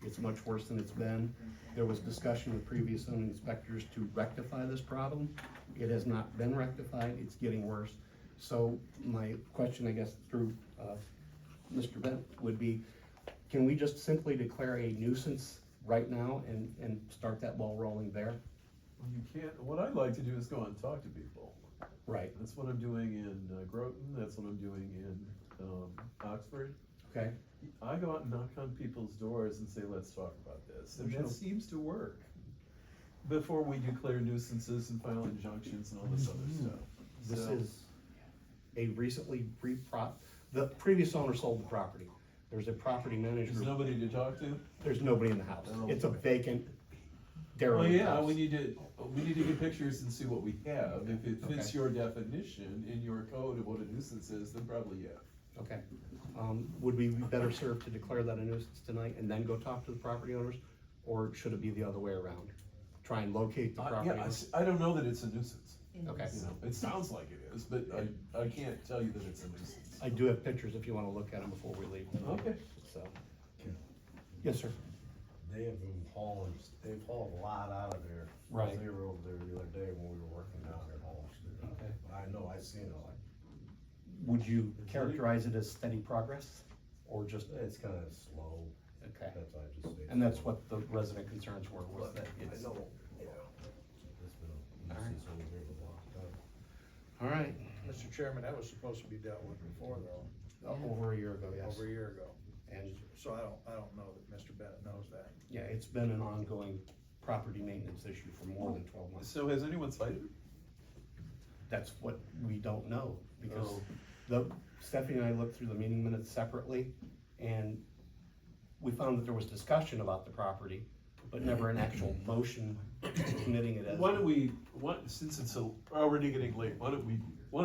It's much worse than it's been. There was discussion with previous zoning inspectors to rectify this problem. It has not been rectified, it's getting worse. So my question, I guess, through Mr. Bent would be, can we just simply declare a nuisance right now and start that ball rolling there? You can't, what I'd like to do is go out and talk to people. Right, That's what I'm doing in Groton, that's what I'm doing in Oxford. okay, I go out and knock on people's doors and say, let's talk about this, and There's that no- seems to work. Before we declare nuisances and file injunctions and all this other stuff. this So- is a recently the previous owner sold the property. There's a property manager, There's nobody to talk to? there's nobody in the house. Oh. It's a vacant Well, derelict yeah, house. we need to get pictures and see what we have. If it fits Okay. your definition in your code of what a nuisance is, then probably yeah. Okay, would we be better served to declare that a nuisance tonight and then go talk to the property owners? Or should it be the other way around? Try and locate the property Yeah, owners? I don't know that it's a nuisance. Okay, You know, it sounds like it is, but I can't tell you that it's a nuisance. I do have pictures if you wanna look at them before we leave. Okay. So, yes, sir. They have been hauling, they've hauled a lot out of there. Right. They were over there the other day when we were working down there hauling stuff. Okay. I know, I seen it, like, Would you characterize it as steady progress or just, it's kinda slow, okay? that's why I just say. And that's what the resident concerns were, was But that I it's, know, yeah. It's been a nuisance over here for a long time. all right, Mr. Chairman, that was supposed to be dealt with before though, over a year ago, yes. over a year ago. And, So I don't know that Mr. Bennett knows that. yeah, it's been an ongoing property maintenance issue for more than 12 months. So has anyone cited? That's what we don't know, because Oh. Stephanie and I looked through the meeting minutes separately, and we found that there was discussion about the property, but never an actual motion committing it as. Why don't we, since it's already getting late, why don't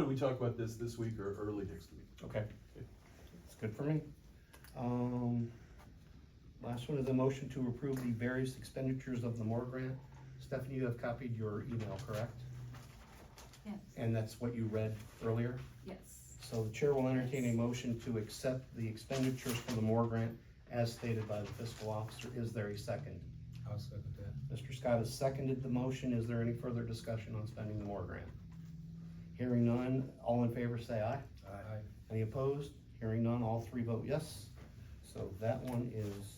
we talk about this week or early next week? Okay, it's good for me. Last one is a motion to approve the various expenditures of the MORE grant. Stephanie, you have copied your email, correct? Yes, And that's what you read earlier? yes. So the chair will entertain a motion to accept the expenditures for the MORE grant as stated by the fiscal officer. Is there a second? I'll second that. Mr. Scott has seconded the motion. Is there any further discussion on spending the MORE grant? Hearing none, all in favor say aye. Aye. Any opposed? Hearing none, all three vote yes. So that one is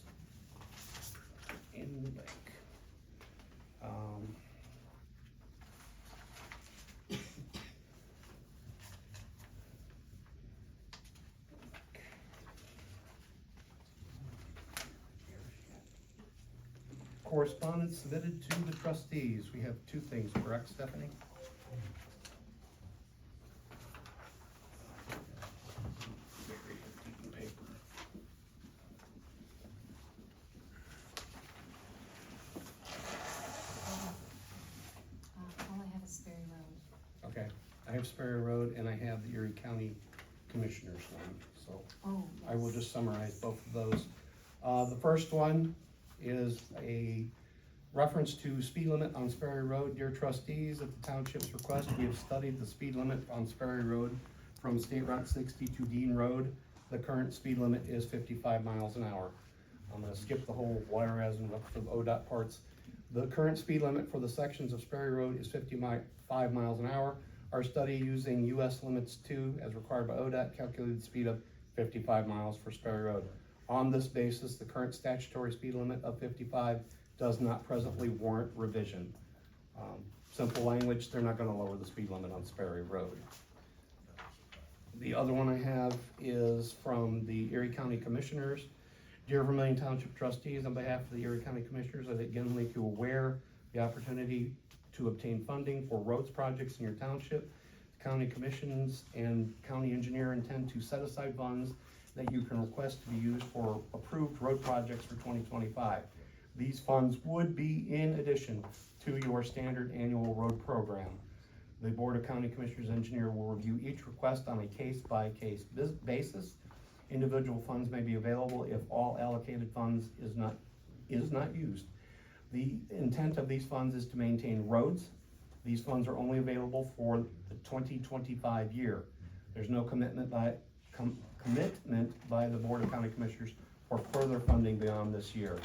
in the bank. Correspondence submitted to the trustees. We have two things, correct, Stephanie? All I have is Sperry Road. Okay, I have Sperry Road and I have the Erie County Commissioners one, so Oh, I will yes. just summarize both of those. The first one is a reference to speed limit on Sperry Road. Dear trustees, at the township's request, we have studied the speed limit on Sperry Road from State Route 60 to Dean Road. The current speed limit is 55 miles an hour. I'm gonna skip the whole whereas and look for the ODOT parts. The current speed limit for the sections of Sperry Road is 55 miles an hour. Our study using US limits 2 as required by ODOT calculated the speed of 55 miles for Sperry Road. On this basis, the current statutory speed limit of 55 does not presently warrant revision. Simple language, they're not gonna lower the speed limit on Sperry Road. The other one I have is from the Erie County Commissioners. Dear Vermilion Township trustees, on behalf of the Erie County Commissioners, I'd again make you aware the opportunity to obtain funding for roads projects in your township. County commissions and county engineer intend to set aside funds that you can request to be used for approved road projects for 2025. These funds would be in addition to your standard annual road program. The Board of County Commissioners engineer will review each request on a case-by-case basis. Individual funds may be available if all allocated funds is not used. The intent of these funds is to maintain roads. These funds are only available for the 2025 year. There's no commitment by the Board of County Commissioners for further funding beyond this year.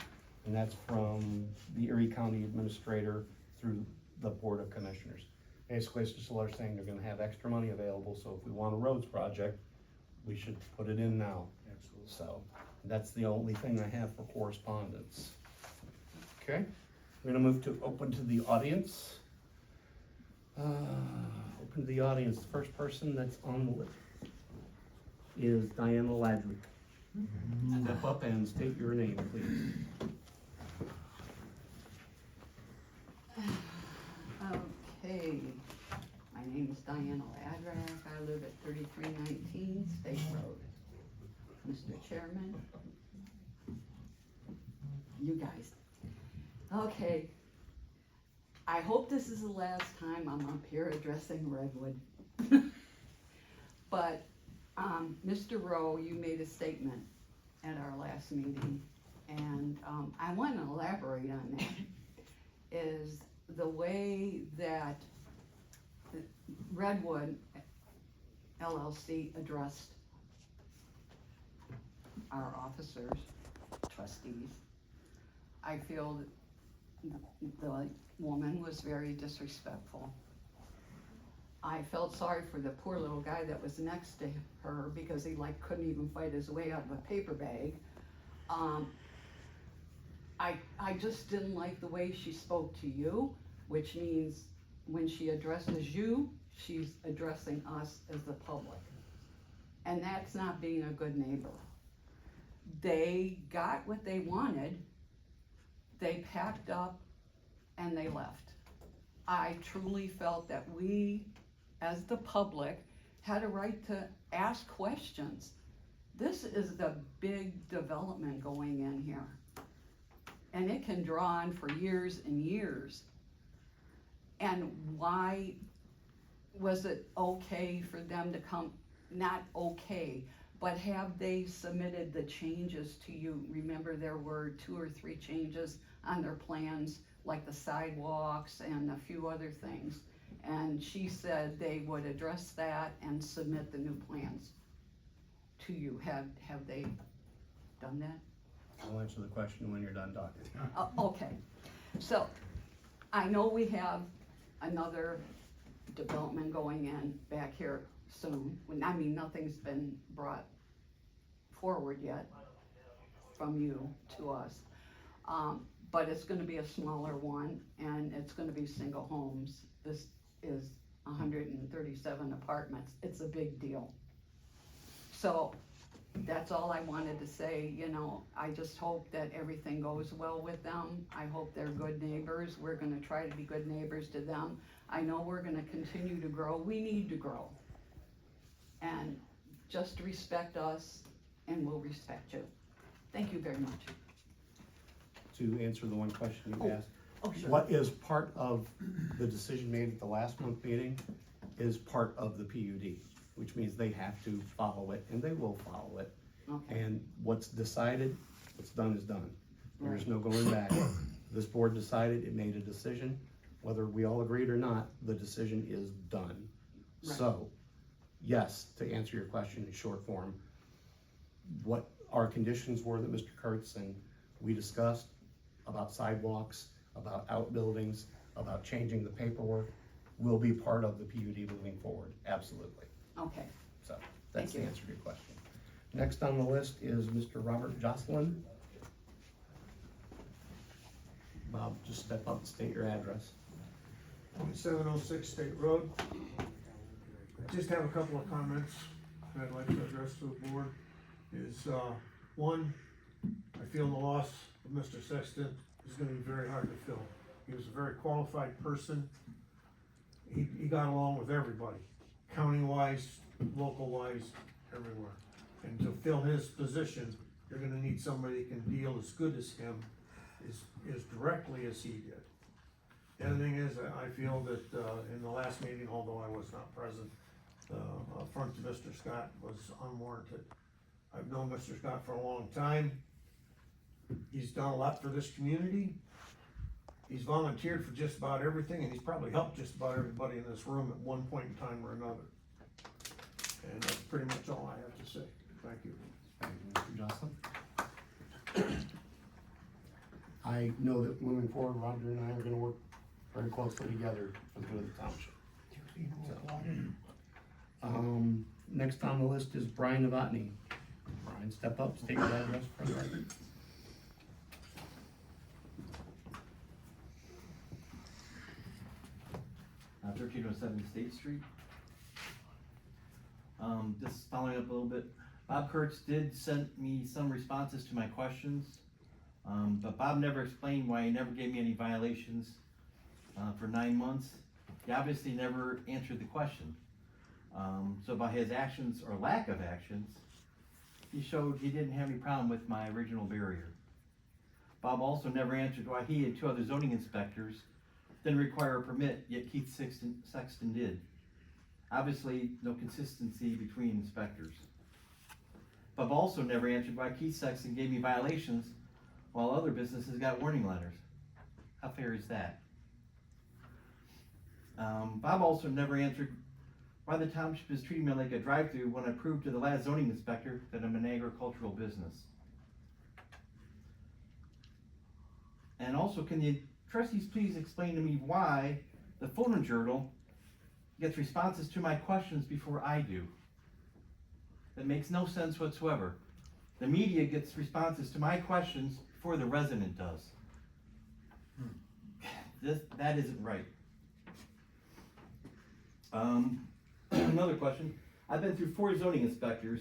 And that's from the Erie County Administrator through the Board of Commissioners. Basically, it's just a letter saying they're gonna have extra money available, so if we want a roads project, we should put it in now. Absolutely. So, that's the only thing I have for correspondence. Okay, we're gonna move to open to the audience. Open to the audience, the first person that's on the list is Diana Ladrick. Step up and state your name, please. Okay, my name is Diana Ladrick, I live at 3319 State Road. Mr. Chairman, you guys. Okay, I hope this is the last time I'm up here addressing Redwood. But, Mr. Rowe, you made a statement at our last meeting, and, I want to elaborate on that. Is the way that Redwood LLC addressed our officers, trustees. I feel that the woman was very disrespectful. I felt sorry for the poor little guy that was next to her because he couldn't even fight his way out of a paper bag. I just didn't like the way she spoke to you, which means when she addresses you, she's addressing us as the public. And that's not being a good neighbor. They got what they wanted, they packed up, and they left. I truly felt that we, as the public, had a right to ask questions. This is the big development going in here. And it can draw on for years and years. And why was it okay for them to come, not okay, but have they submitted the changes to you? Remember, there were 2 or 3 changes on their plans, like the sidewalks and a few other things. And she said they would address that and submit the new plans to you. Have they done that? I'll answer the question when you're done talking. Okay, so I know we have another development going in back here soon. I mean, nothing's been brought forward yet from you to us. But it's gonna be a smaller one, and it's gonna be single homes. This is 137 apartments. It's a big deal. So that's all I wanted to say. You know, I just hope that everything goes well with them. I hope they're good neighbors. We're gonna try to be good neighbors to them. I know we're gonna continue to grow. We need to grow. And just respect us, and we'll respect you. Thank you very much. To answer the one question you asked. Oh, sure. What is part of the decision made at the last month meeting is part of the PUD, which means they have to follow it, and they will follow it. Okay. And what's decided, what's done is done. There's Right. no going back. This board decided, it made a decision, whether we all agreed or not, the decision is done. Right. So, yes, to answer your question in short form, what our conditions were that Mr. Kurtz and we discussed about sidewalks, about outbuildings, about changing the paperwork, will be part of the PUD moving forward, absolutely. Okay. So, that's Thank the you. answer to your question. Next on the list is Mr. Robert Jocelyn. Bob, just step up and state your address. 706 State Road. I just have a couple of comments that I'd like to address to the board. One, I I feel the loss of Mr. Sexton is gonna be very hard to fill. He was a very qualified person. He got along with everybody, county-wise, local-wise, everywhere. And to fill his position, you're gonna need somebody that can deal as good as him, as directly as he did. The other thing is, I feel that, in the last meeting, although I was not present, the affront to Mr. Scott was unwarranted. I've known Mr. Scott for a long time. He's done a lot for this community. He's volunteered for just about everything, and he's probably helped just about everybody in this room at one point in time or another. And that's pretty much all I have to say. Thank you. Thank you, Mr. Johnson. I know that moving forward, Roger and I are gonna work very closely together for the good of the township. Next on the list is Brian Novotny. Brian, step up, state your address for the record. 1307 State Street. Just following up a little bit, Bob Kurtz did send me some responses to my questions, but Bob never explained why he never gave me any violations for 9 months. He obviously never answered the question. So by his actions or lack of actions, he showed he didn't have any problem with my original barrier. Bob also never answered why he and 2 other zoning inspectors didn't require a permit, yet Keith Sexton did. Obviously, no consistency between inspectors. Bob also never answered why Keith Sexton gave me violations while other businesses got warning letters. How fair is that? Bob also never answered why the township is treating me like a drive-through when I proved to the last zoning inspector that I'm an agricultural business. And also, can the trustees please explain to me why the Photo Journal gets responses to my questions before I do? That makes no sense whatsoever. The media gets responses to my questions before the resident does. That isn't right. Another question. I've been through 4 zoning inspectors,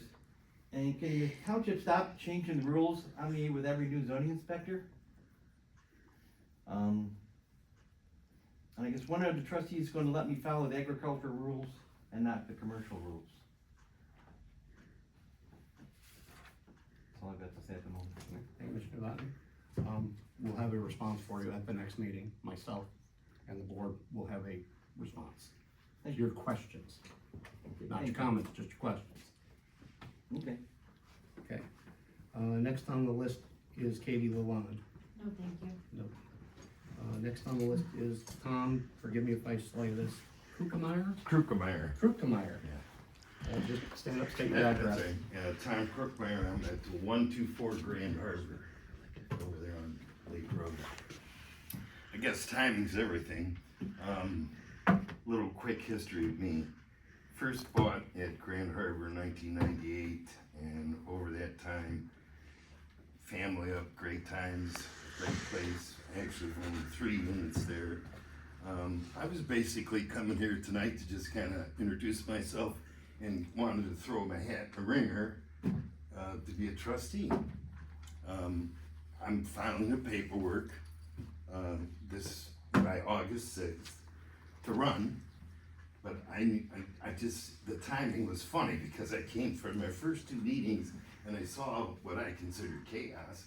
and can the township stop changing the rules on me with every new zoning inspector? And I guess one of the trustees is going to let me follow the agricultural rules and not the commercial rules. That's all I've got to say at the moment. Thank you, Mr. Novotny. We'll have a response for you at the next meeting. Myself and the board will have a response to your questions. Not your comments, just your questions. Okay. Okay. Next on the list is Katie Lalonde. No, thank you. No. Next on the list is Tom, forgive me if I slay this, Krukemeyer? Krukemeyer. Yeah. Just stand up, state your address. Tom Krukemeyer, I'm at 124 Grand Harbor, over there on Lake Road. I guess timing's everything. Little quick history of me. First bought at Grand Harbor in 1998, and over that time, family up, great times, great place. Actually, only 3 units there. I was basically coming here tonight to just kind of introduce myself and wanted to throw my hat in the ringer to be a trustee. I'm filing the paperwork by August 6th to run, but I just, the timing was funny because I came from my first 2 meetings and I saw what I considered chaos,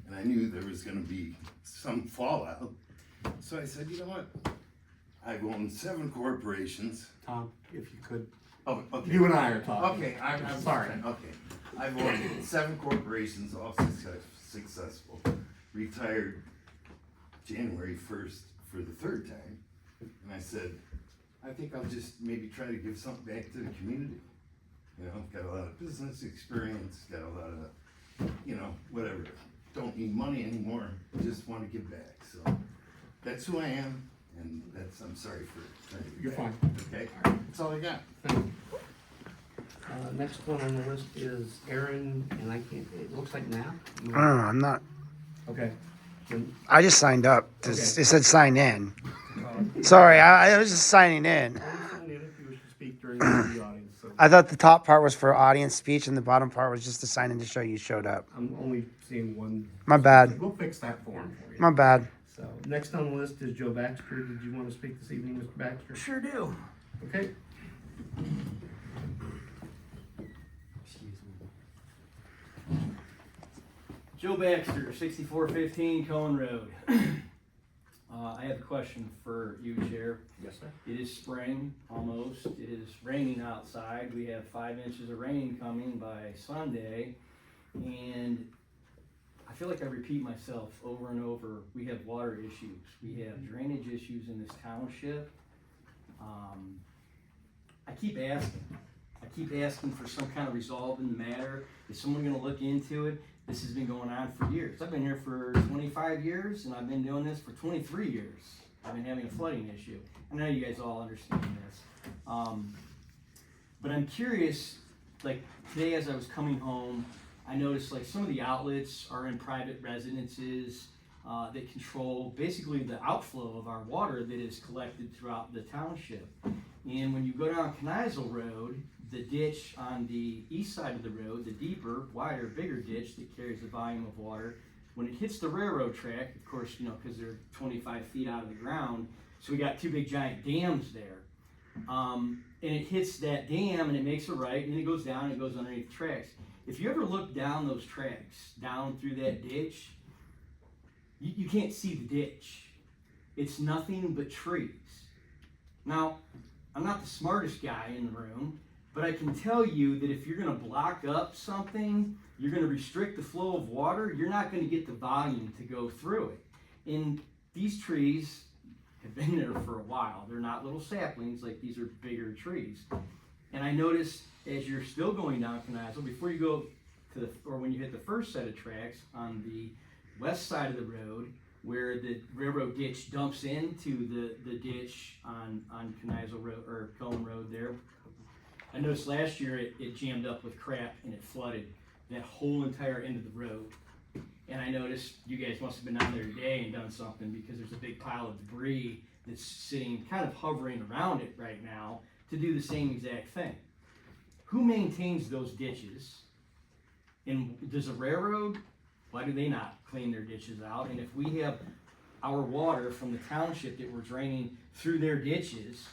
and I knew there was going to be some fallout. So I said, you know what? I've owned 7 corporations. Tom, if you could. Oh, okay. You and I are talking. Okay, I'm sorry. Okay. I've owned 7 corporations, all successful. Retired January 1st for the 3rd time. And I said, I think I'll just maybe try to give something back to the community. You know, got a lot of business experience, got a lot of, you know, whatever. Don't need money anymore, just want to give back. So that's who I am, and I'm sorry for trying to give You're back. fine. Okay, that's all I got. Next one on the list is Aaron, and I can't, it looks like Knapp? I don't know, I'm not. Okay. I just signed up. It said sign in. Sorry, I was just signing in. If you wish to speak during the audience, so I thought the top part was for audience speech and the bottom part was just to sign in to show you showed up. I'm only seeing one. My bad. We'll fix that form for you. My bad. So, next on the list is Joe Baxter. Did you want to speak this evening, Mr. Baxter? Sure do. Okay. Joe Baxter, 6415 Cohen Road. I have a question for you, Chair. Yes, sir. It is spring, almost. It is raining outside. We have 5 inches of rain coming by Sunday. And I feel like I repeat myself over and over. We have water issues. We have drainage issues in this township. I keep asking for some kind of resolve in the matter. Is someone gonna look into it? This has been going on for years. I've been here for 25 years and I've been doing this for 23 years. I've been having a flooding issue. I know you guys all understand this. But I'm curious, like today as I was coming home, I noticed like some of the outlets are in private residences that control basically the outflow of our water that is collected throughout the township. And when you go down Kneisel Road, the ditch on the east side of the road, the deeper, wider, bigger ditch that carries the volume of water, when it hits the railroad track, of course, you know, because they're 25 feet out of the ground, so we got 2 big giant dams there. And it hits that dam and it makes a right, and then it goes down and it goes underneath the tracks. If you ever look down those tracks, down through that ditch, you can't see the ditch. It's nothing but trees. Now, I'm not the smartest guy in the room, but I can tell you that if you're gonna block up something, you're gonna restrict the flow of water, you're not gonna get the volume to go through it. And these trees have been there for a while. They're not little saplings, like these are bigger trees. And I noticed as you're still going down Kneisel, before you go to or when you hit the first set of tracks on the west side of the road, where the railroad ditch dumps into the ditch on Kneisel Road or Cohen Road there. I noticed last year it jammed up with crap and it flooded that whole entire end of the road. And I noticed you guys must have been down there today and done something because there's a big pile of debris that's sitting kind of hovering around it right now to do the same exact thing. Who maintains those ditches? And does a railroad, why do they not clean their ditches out? And if we have our water from the township that we're draining through their ditches,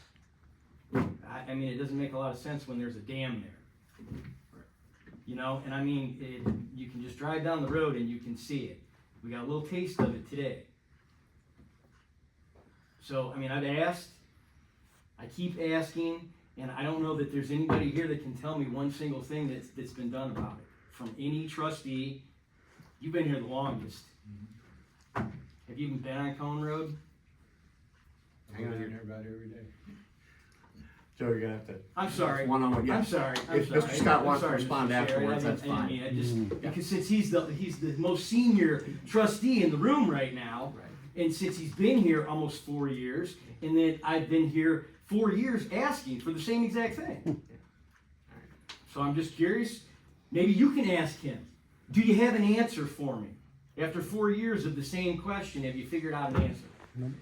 I mean, it doesn't make a lot of sense when there's a dam there. You know, and I mean, you can just drive down the road and you can see it. We got a little taste of it today. So, I mean, I've asked, I keep asking, and I don't know that there's anybody here that can tell me one single thing that's been done about it. From any trustee. You've been here the longest. Have you even been on Cohen Road? I'm here about every day. Joe, you're gonna have to. I'm sorry. One-on-one, yeah. I'm sorry. If Mr. Scott wants to respond afterwards, that's fine. Because since he's the most senior trustee in the room right now, and since he's been here almost 4 years, and then I've been here 4 years asking for the same exact thing. So I'm just curious. Maybe you can ask him. Do you have an answer for me? After 4 years of the same question, have you figured out an answer?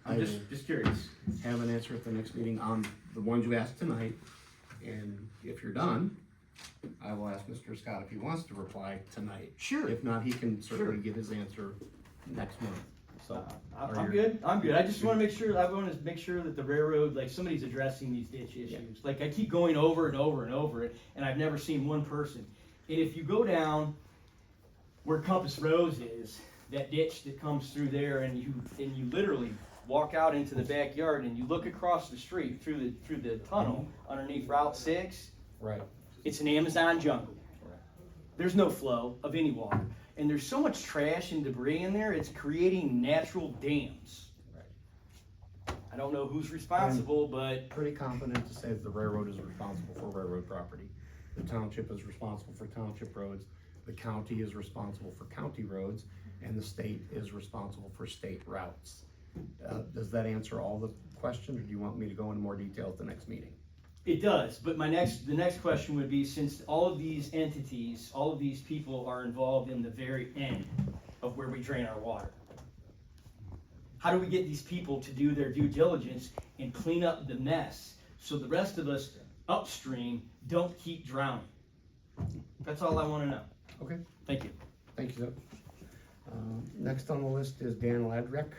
I'm just curious. Have an answer at the next meeting on the ones you asked tonight. And if you're done, I will ask Mr. Scott if he wants to reply tonight. Sure. If not, he can certainly give his answer next month. So I'm good. I'm good. I just want to make sure. I want to make sure that the railroad, like somebody's addressing these ditch issues. Yeah. Like I keep going over and over and over it, and I've never seen one person. And if you go down where Compass Rose is, that ditch that comes through there, and you literally walk out into the backyard and you look across the street through the tunnel underneath Route 6. Right. It's an Amazon jungle. There's no flow of any water. And there's so much trash and debris in there, it's creating natural dams. Right. I don't know who's responsible, but... Pretty confident to say that the railroad is responsible for railroad property. The township is responsible for township roads. The county is responsible for county roads. And the state is responsible for state routes. Does that answer all the questions, or do you want me to go into more detail at the next meeting? It does, but the next question would be, since all of these entities, all of these people are involved in the very end of where we drain our water, how do we get these people to do their due diligence and clean up the mess so the rest of us upstream don't keep drowning. That's all I wanna know. Okay, Thank you. thank you, sir. Next on the list is Dan Ladrek.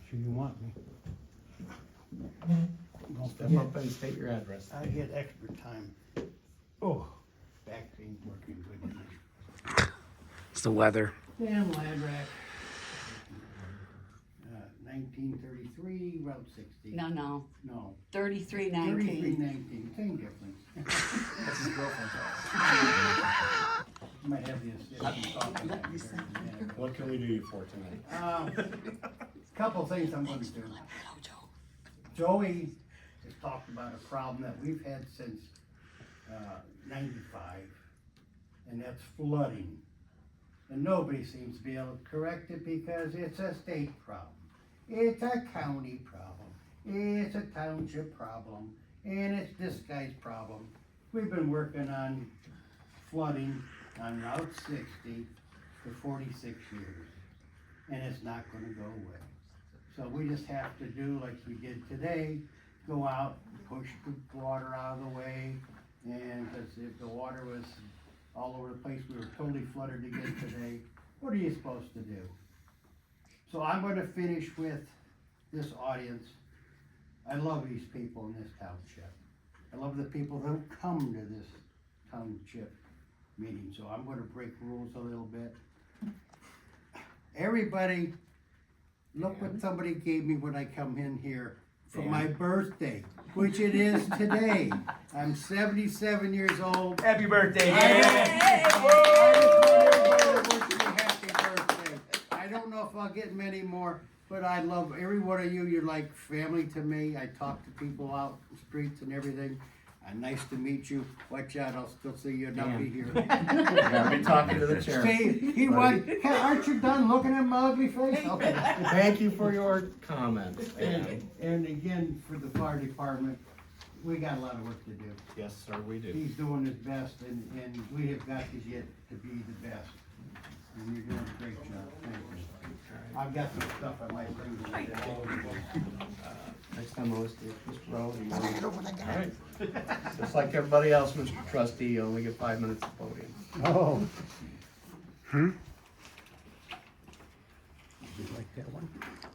Sure you want me? Step up and state your address. I get extra time. Oh, back ain't working good tonight. It's the weather. Dan Ladrak, 1933, Route 60. No, No, 3319. 3319, same difference. That's his girlfriend's house. Might have the assistant talking back there. What can we do for tonight? Couple things I'm gonna do. Joey has talked about a problem that we've had since, 95, and that's flooding. And nobody seems to be able to correct it because it's a state problem. It's a county problem. It's a township problem. And it's this guy's problem. We've been working on flooding on Route 60 for 46 years. And it's not gonna go away. So we just have to do like we did today, go out, push the water out of the way. And because if the water was all over the place, we were totally flooded again today. What are you supposed to do? So I'm gonna finish with this audience. I love these people in this township. I love the people who come to this township meeting, so I'm gonna break rules a little bit. Everybody, look what somebody gave me when I come in here for my birthday, which it is today. I'm 77 years old. Happy birthday, I don't know if I'll get many more, but I love every one of you. You're like family to me. I talk to people out in the streets and everything. Nice to meet you. Watch out, I'll still see you and I'll be here. You gotta be talking to the chair. See, aren't you done looking at my ugly face? Okay. Thank you for your comments. And again, for the fire department, we got a lot of work to do. Yes, sir, we do. He's doing his best, and we have got to get to be the best. And you're doing a great job, thank you. I've got some stuff I might bring to you. Next time on the list is Mr. Rowe. All right. Just like everybody else, Mr. Trustee, you only get 5 minutes at the podium. Oh. Hmm? You like that one?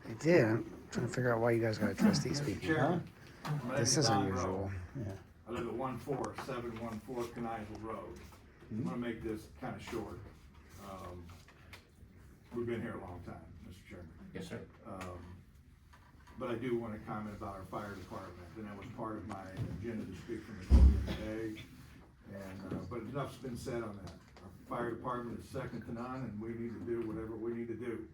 I did. I'm trying to figure out why you guys got a trustee speaking. Chairman, my This name's is Don unusual. Yeah. I live at 14714 Knizel Road. I'm gonna make this kind of short. We've been here a long time, Mr. Chairman. Yes, sir. But I do want to comment about our fire department, and that was part of my agenda to speak from the podium today. And, but enough's been said on that. Our fire department is second to none, and we need to do whatever we need to do,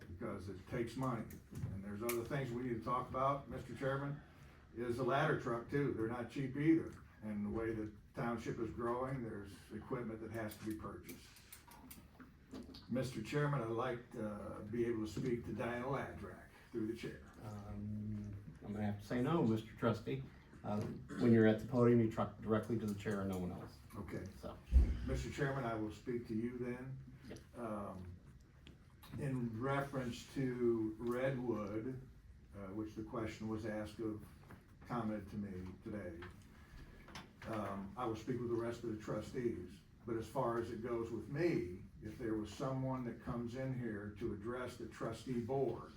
because it takes money. And there's other things we need to talk about, Mr. Chairman, is a ladder truck too. They're not cheap either. And the way the township is growing, there's equipment that has to be purchased. Mr. Chairman, I'd like to be able to speak to Diana Ladrak through the chair. I'm gonna have to say no, Mr. Trustee. When you're at the podium, you talk directly to the chair and no one else. Okay. So. Mr. Chairman, I will speak to you then. In reference to Redwood, which the question was asked of, commented to me today, I will speak with the rest of the trustees. But as far as it goes with me, if there was someone that comes in here to address the trustee board,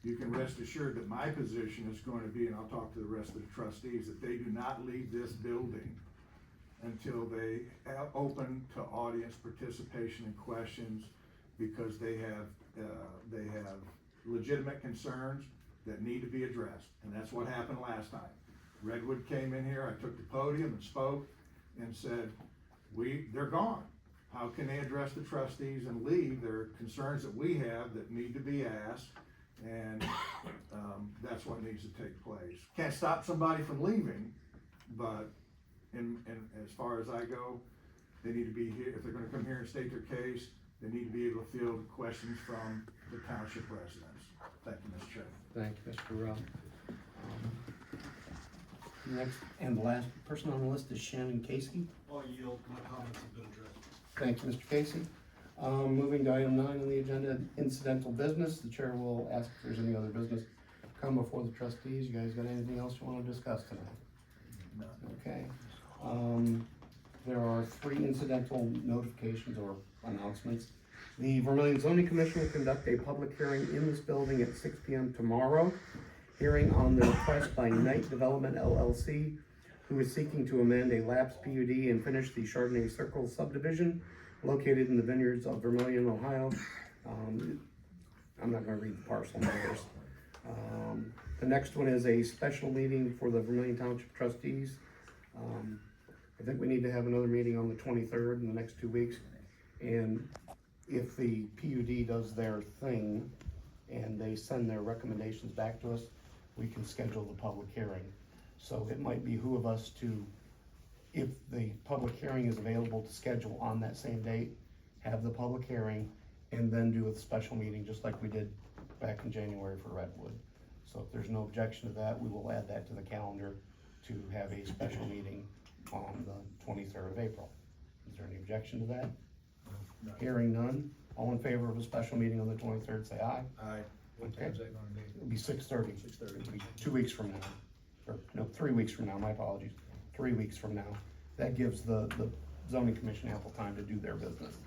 you can rest assured that my position is going to be, and I'll talk to the rest of the trustees, that they do not leave this building until they open to audience participation and questions, because they have legitimate concerns that need to be addressed. And that's what happened last time. Redwood came in here, I took the podium and spoke and said, they're gone. How can they address the trustees and leave? There are concerns that we have that need to be asked, and that's what needs to take place. Can't stop somebody from leaving, but in as far as I go, they need to be here. If they're gonna come here and state their case, they need to be able to field questions from the township residents. Thank you, Mr. Chairman. Thank you, Mr. Rowe. Next and the last person on the list is Shannon Casey. I'll yield, my comments have been addressed. Thank you, Mr. Casey. Moving to item 9 on the agenda, incidental business. The chair will ask if there's any other business come before the trustees? You guys got anything else you wanna discuss tonight? No. Okay. There are 3 incidental notifications or announcements. The Vermilion Zoning Commission will conduct a public hearing in this building at 6 p.m. tomorrow. Hearing on the request by Knight Development LLC, who is seeking to amend a lapsed PUD and finish the Chardonnay Circle subdivision located in the vineyards of Vermilion, Ohio. I'm not gonna read the parcel numbers. The next one is a special meeting for the Vermilion Township trustees. I think we need to have another meeting on the 23rd in the next 2 weeks. And if the PUD does their thing and they send their recommendations back to us, we can schedule the public hearing. So it might behoove us to, if the public hearing is available to schedule on that same date, have the public hearing and then do a special meeting just like we did back in January for Redwood. So if there's no objection to that, we will add that to the calendar to have a special meeting on the 23rd of April. Is there any objection to that? No. Hearing none, all in favor of a special meeting on the 23rd, say aye. Aye. What time's that gonna be? It'll be 6:30. 6:30. It'll be 2 weeks from now, or no, 3 weeks from now, my apologies, 3 weeks from now. That gives the zoning commission ample time to do their business.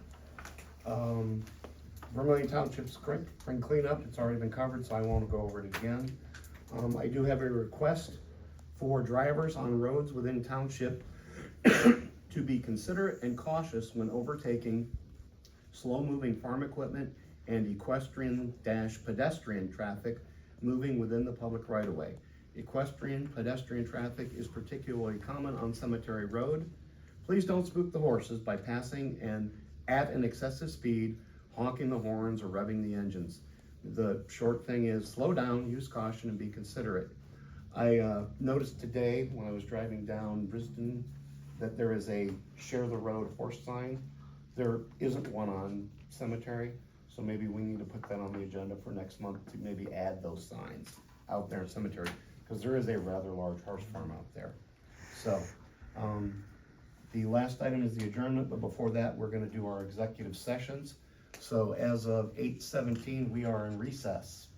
Vermilion Township's spring cleanup, it's already been covered, so I won't go over it again. I do have a request for drivers on roads within township to be considerate and cautious when overtaking slow-moving farm equipment and equestrian-pedestrian traffic moving within the public right-of-way. Equestrian pedestrian traffic is particularly common on Cemetery Road. Please don't spook the horses by passing at an excessive speed, honking the horns or revving the engines. The short thing is slow down, use caution, and be considerate. I noticed today when I was driving down Brisbane that there is a share the road horse sign. There isn't one on Cemetery, so maybe we need to put that on the agenda for next month to maybe add those signs out there in Cemetery, because there is a rather large horse farm out there. So, the last item is the adjournment, but before that, we're gonna do our executive sessions. So as of 8:17, we are in recess.